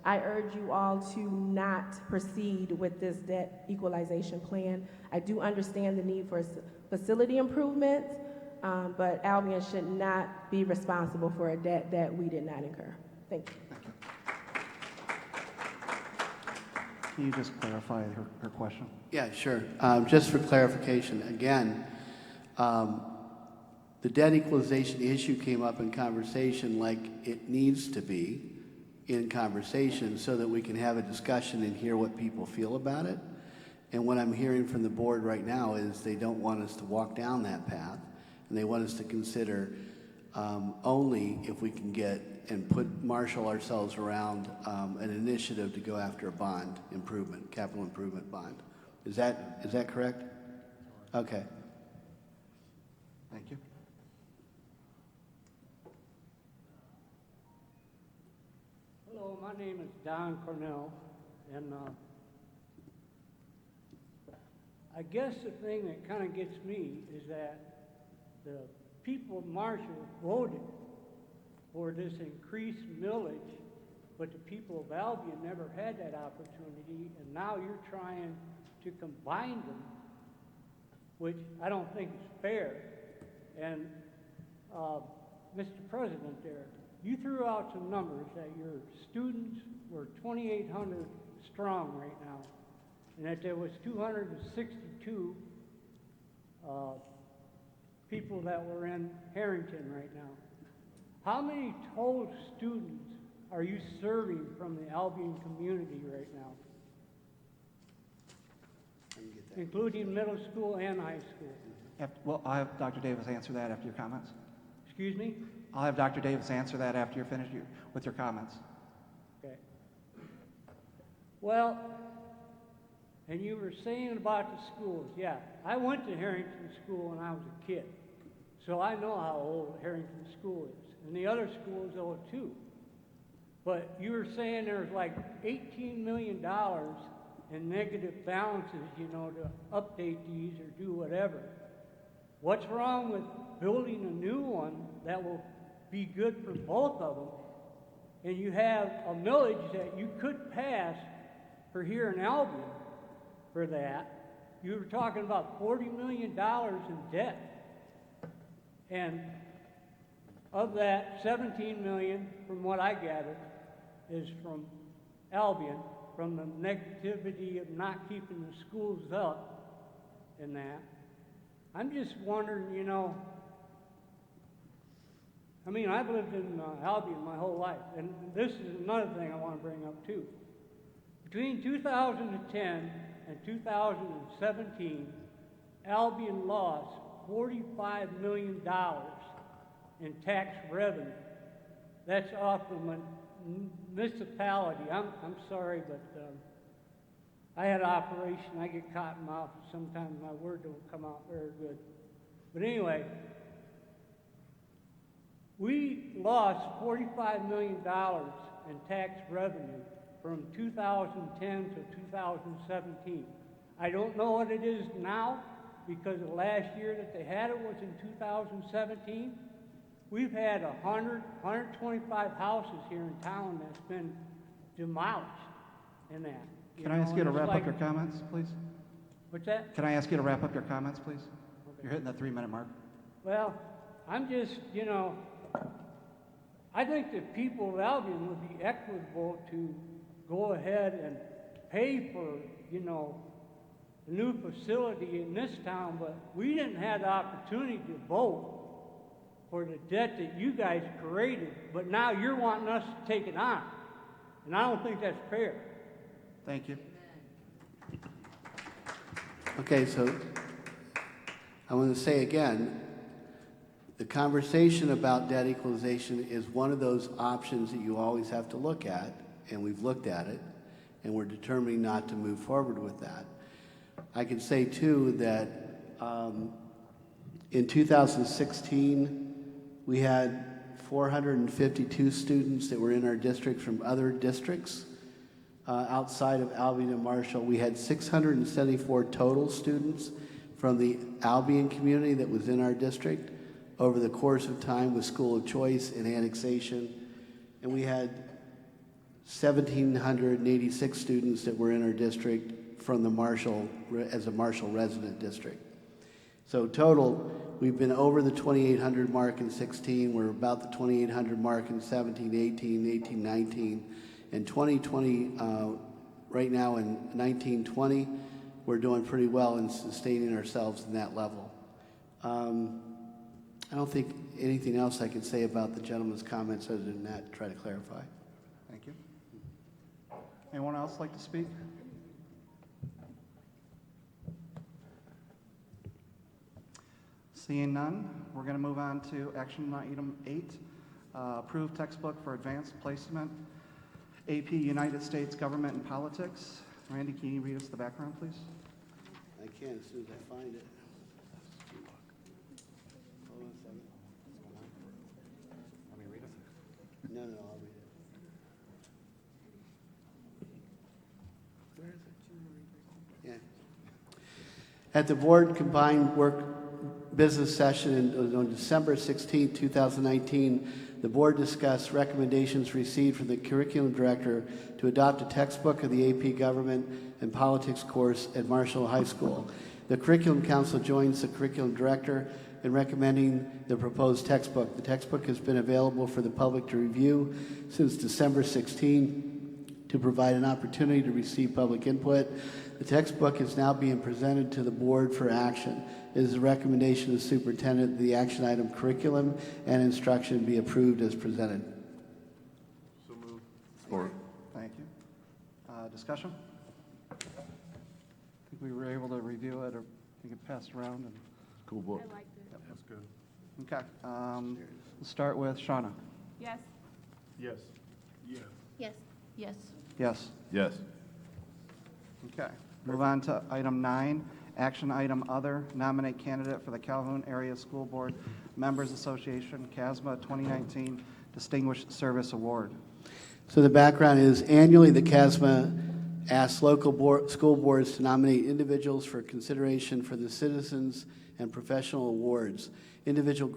I urge you all to not proceed with this debt equalization plan. I do understand the need for facility improvements, but Albion should not be responsible for a debt that we did not incur. Thank you. Can you just clarify her question? Yeah, sure. Just for clarification, again, the debt equalization issue came up in conversation like it needs to be in conversation so that we can have a discussion and hear what people feel about it. And what I'm hearing from the board right now is they don't want us to walk down that path, and they want us to consider only if we can get and marshal ourselves around an initiative to go after a bond improvement, capital improvement bond. Is that correct? Okay. Thank you. Hello, my name is Don Cornell, and I guess the thing that kind of gets me is that the people of Marshall voted for this increased millage, but the people of Albion never had that opportunity, and now you're trying to combine them, which I don't think is fair. And Mr. President there, you threw out some numbers that your students were 2,800 strong right now, and that there was 262 people that were in Harrington right now. How many total students are you serving from the Albion community right now? Including middle school and high school. Well, I'll have Dr. Davis answer that after your comments. Excuse me? I'll have Dr. Davis answer that after you're finished with your comments. Okay. Well, and you were saying about the schools. Yeah, I went to Harrington School when I was a kid, so I know how old Harrington School is, and the other school is old too. But you were saying there's like $18 million in negative balances, you know, to update these or do whatever. What's wrong with building a new one that will be good for both of them? And you have a millage that you could pass for here in Albion for that. You were talking about $40 million in debt. And of that, 17 million, from what I gathered, is from Albion, from the negativity of not keeping the schools up and that. I'm just wondering, you know, I mean, I've lived in Albion my whole life, and this is another thing I want to bring up too. Between 2010 and 2017, Albion lost $45 million in tax revenue. That's off of a municipality. I'm sorry, but I had an operation. I get cotton mouth, and sometimes my word don't come out very good. But anyway, we lost $45 million in tax revenue from 2010 to 2017. I don't know what it is now, because the last year that they had it was in 2017. We've had 125 houses here in town that's been demolished in that. Can I ask you to wrap up your comments, please? What's that? Can I ask you to wrap up your comments, please? Okay. You're hitting the 3-minute mark. Well, I'm just, you know, I think the people of Albion would be equitable to go ahead and pay for, you know, a new facility in this town, but we didn't have the opportunity to vote for the debt that you guys created, but now you're wanting us to take it on. And I don't think that's fair. Thank you. Okay, so I want to say again, the conversation about debt equalization is one of those options that you always have to look at, and we've looked at it, and we're determining not to move forward with that. I can say too that in 2016, we had 452 students that were in our district from other districts outside of Albion and Marshall. We had 674 total students from the Albion community that was in our district over the course of time with school of choice and annexation. And we had 1,786 students that were in our district from the Marshall, as a Marshall resident district. So total, we've been over the 2,800 mark in 16. We're about the 2,800 mark in 17, 18, 18, 19. And 2020, right now in 19, 20, we're doing pretty well in sustaining ourselves in that level. I don't think anything else I can say about the gentleman's comments other than that, try to clarify. Thank you. Anyone else like to speak? Seeing none, we're going to move on to action item 8, approved textbook for advanced placement, AP United States Government and Politics. Randy, can you read us the background, please? I can as soon as I find it. Hold on a second. Let me read it. No, I'll read it. Where is it? Yeah. At the board combined work business session on December 16, 2019, the board discussed recommendations received from the curriculum director to adopt a textbook of the AP Government and Politics course at Marshall High School. The Curriculum Council joins the curriculum director in recommending the proposed textbook. The textbook has been available for the public to review since December 16 to provide an opportunity to receive public input. The textbook is now being presented to the board for action. It is the recommendation of the superintendent that the action item curriculum and instruction be approved as presented. So moved. Support. Thank you. Discussion? I think we were able to review it, or I think it passed around. And Cool book. I liked it. Yep. That's good. Okay. We'll start with Shauna. Yes. Yes. Yes. Yes. Yes. Yes. Yes. Okay. Move on to item 9, action item other, nominate candidate for the Calhoun Area School Board Members Association, CASMA 2019 Distinguished Service Award. So the background is annually the CASMA asks local school boards to nominate individuals for consideration for the Citizens and Professional Awards. Individual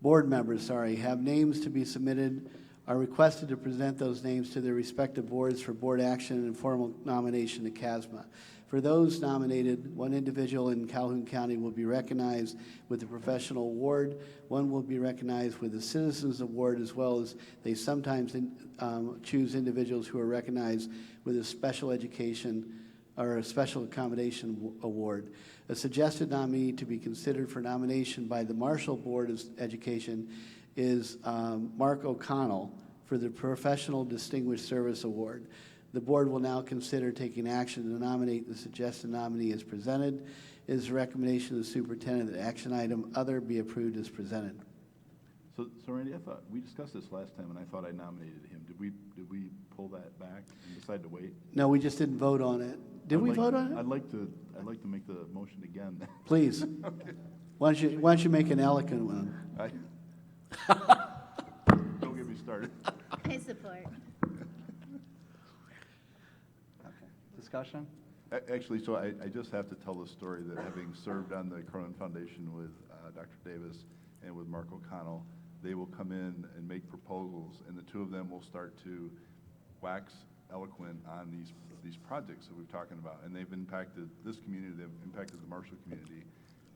board members, have names to be submitted, are requested to present those names to their respective boards for board action and formal nomination to CASMA. For those nominated, one individual in Calhoun County will be recognized with the Professional Award. One will be recognized with the Citizens Award, as well as they sometimes choose individuals who are recognized with a special education or a special accommodation award. A suggested nominee to be considered for nomination by the Marshall Board of Education is Mark O'Connell for the Professional Distinguished Service Award. The board will now consider taking action to nominate the suggested nominee as presented. It is the recommendation of the superintendent that action item other be approved as presented. So Randy, I thought we discussed this last time, and I thought I nominated him. Did we pull that back and decide to wait? No, we just didn't vote on it. Did we vote on it? I'd like to make the motion again. Please. Okay. Why don't you make an eloquent one? Don't get me started. I support. Discussion? Actually, so I just have to tell the story that having served on the Cronin Foundation with Dr. Davis and with Mark O'Connell, they will come in and make proposals, and the two of them will start to wax eloquent on these projects that we're talking about. And they've impacted this community, they've impacted the Marshall community.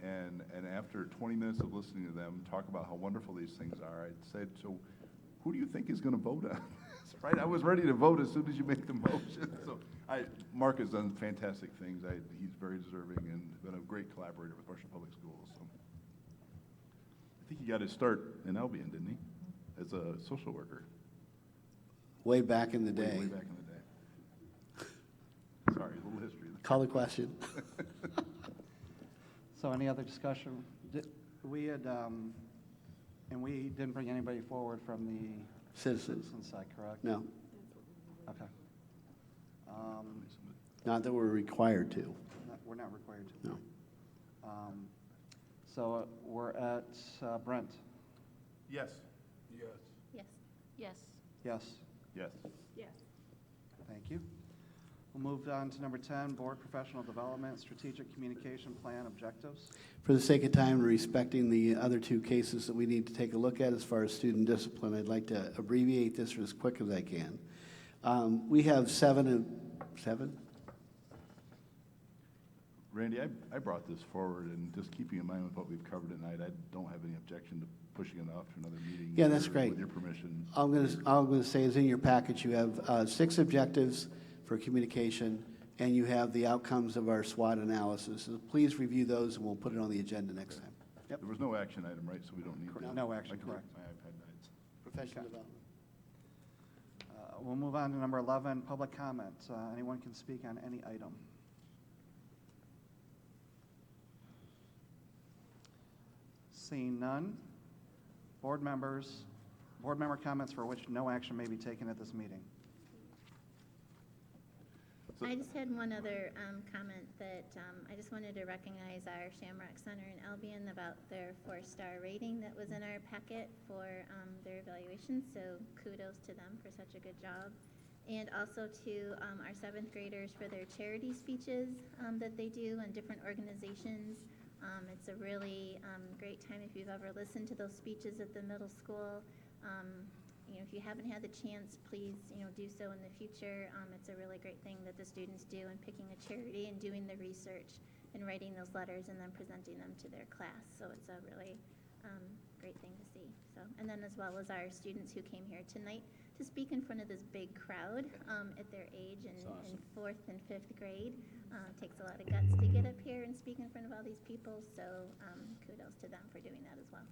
And after 20 minutes of listening to them talk about how wonderful these things are, I said, so who do you think is going to vote on this? Right, I was ready to vote as soon as you make the motion. So Mark has done fantastic things. He's very deserving and been a great collaborator with Marshall Public Schools. So I think he got his start in Albion, didn't he? As a social worker. Way back in the day. Way back in the day. Sorry, a little history. Call the question. So any other discussion? We had, and we didn't bring anybody forward from the Citizens. citizen side, correct? No, Okay. not that we're required to. We're not required to. No. So we're at Brent. Yes. Yes. Yes. Yes. Yes. Yes. Thank you. We'll move on to number 10, Board Professional Development, Strategic Communication Plan Objectives. For the sake of time and respecting the other two cases that we need to take a look at as far as student discipline, I'd like to abbreviate this as quick as I can. We have seven? Randy, I brought this forward, and just keeping in mind with what we've covered tonight, I don't have any objection to pushing it off to another meeting. Yeah, that's great. With your permission. All I'm going to say is in your package you have 6 objectives for communication, and you have the outcomes of our SWOT analysis. So please review those, and we'll put it on the agenda next time. Yep. There was no action item, right? So we don't need to. No action, I can correct. look at my iPad nights. Professional development. We'll move on to number 11, public comment. Anyone can speak on any item. Seeing none, board member comments for which no action may be taken at this meeting. I just had one other comment that I just wanted to recognize our Shamrock Center in Albion about their 4-star rating that was in our packet for their evaluation. So kudos to them for such a good job. And also to our 7th graders for their charity speeches that they do in different organizations. It's a really great time if you've ever listened to those speeches at the middle school. If you haven't had the chance, please, do so in the future. It's a really great thing that the students do in picking a charity and doing the research and writing those letters and then presenting them to their class. So it's a really great thing to see. So, and then as well as our students who came here tonight to speak in front of this big crowd at their age in 4th and 5th grade. It takes a lot of guts to get up here and speak in front of all these people. So kudos to them for doing that as well.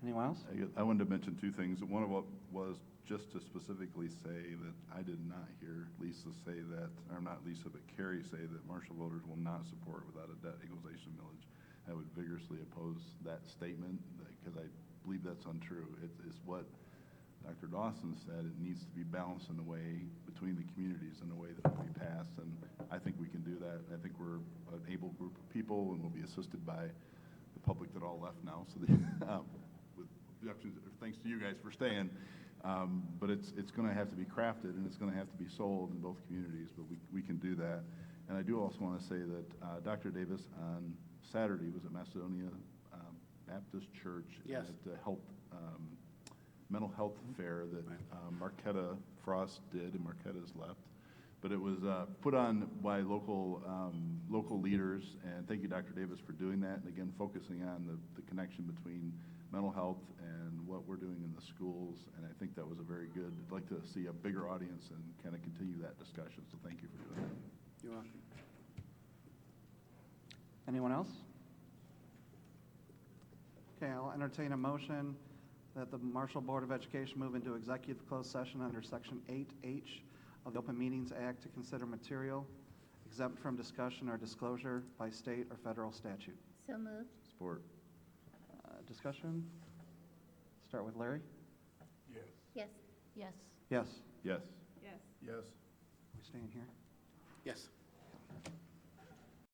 Anyone else? I wanted to mention 2 things. One of what was just to specifically say that I did not hear Lisa say that, or not Lisa, but Carrie say that Marshall voters will not support without a debt equalization millage. I would vigorously oppose that statement because I believe that's untrue. It's what Dr. Dawson said. It needs to be balanced in a way between the communities in a way that will be passed, and I think we can do that. I think we're an able group of people, and we'll be assisted by the public that all left now. So thanks to you guys for staying, but it's going to have to be crafted and it's going to have to be sold in both communities, but we can do that. And I do also want to say that Dr. Davis on Saturday was at Macedonia Baptist Church Yes. at the mental health fair that Marquetta Frost did, and Marquetta's left. But it was put on by local leaders, and thank you, Dr. Davis, for doing that, and again, focusing on the connection between mental health and what we're doing in the schools, and I think that was a very good, I'd like to see a bigger audience and kind of continue that discussion, so thank you for doing that. You're welcome. Anyone else? Okay, I'll entertain a motion that the Marshall Board of Education move into executive closed session under Section 8H of the Open Meetings Act to consider material exempt from discussion or disclosure by state or federal statute. So moved. Support. Discussion? Start with Larry. Yes. Yes. Yes. Yes. Yes. Yes. Yes. We staying here? Yes.